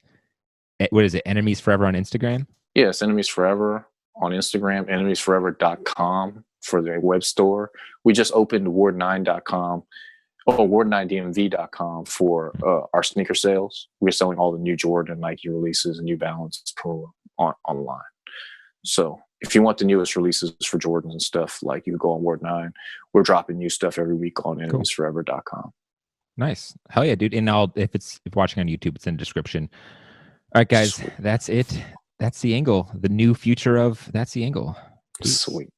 What is it? Enemies Forever on Instagram? Yes, Enemies Forever on Instagram. Enemiesforever.com for the web store. We just opened ward9.com. ward9dmv.com for our sneaker sales. We're selling all the new Jordan and Nike releases and New Balance online. So if you want the newest releases for Jordans and stuff, like, you go on Ward9. We're dropping new stuff every week on enemiesforever.com. Nice. Hell yeah, dude. And if you're watching on YouTube, it's in the description. All right, guys. Sweet. That's it. That's the angle. The new future of That's the Angle. Sweet.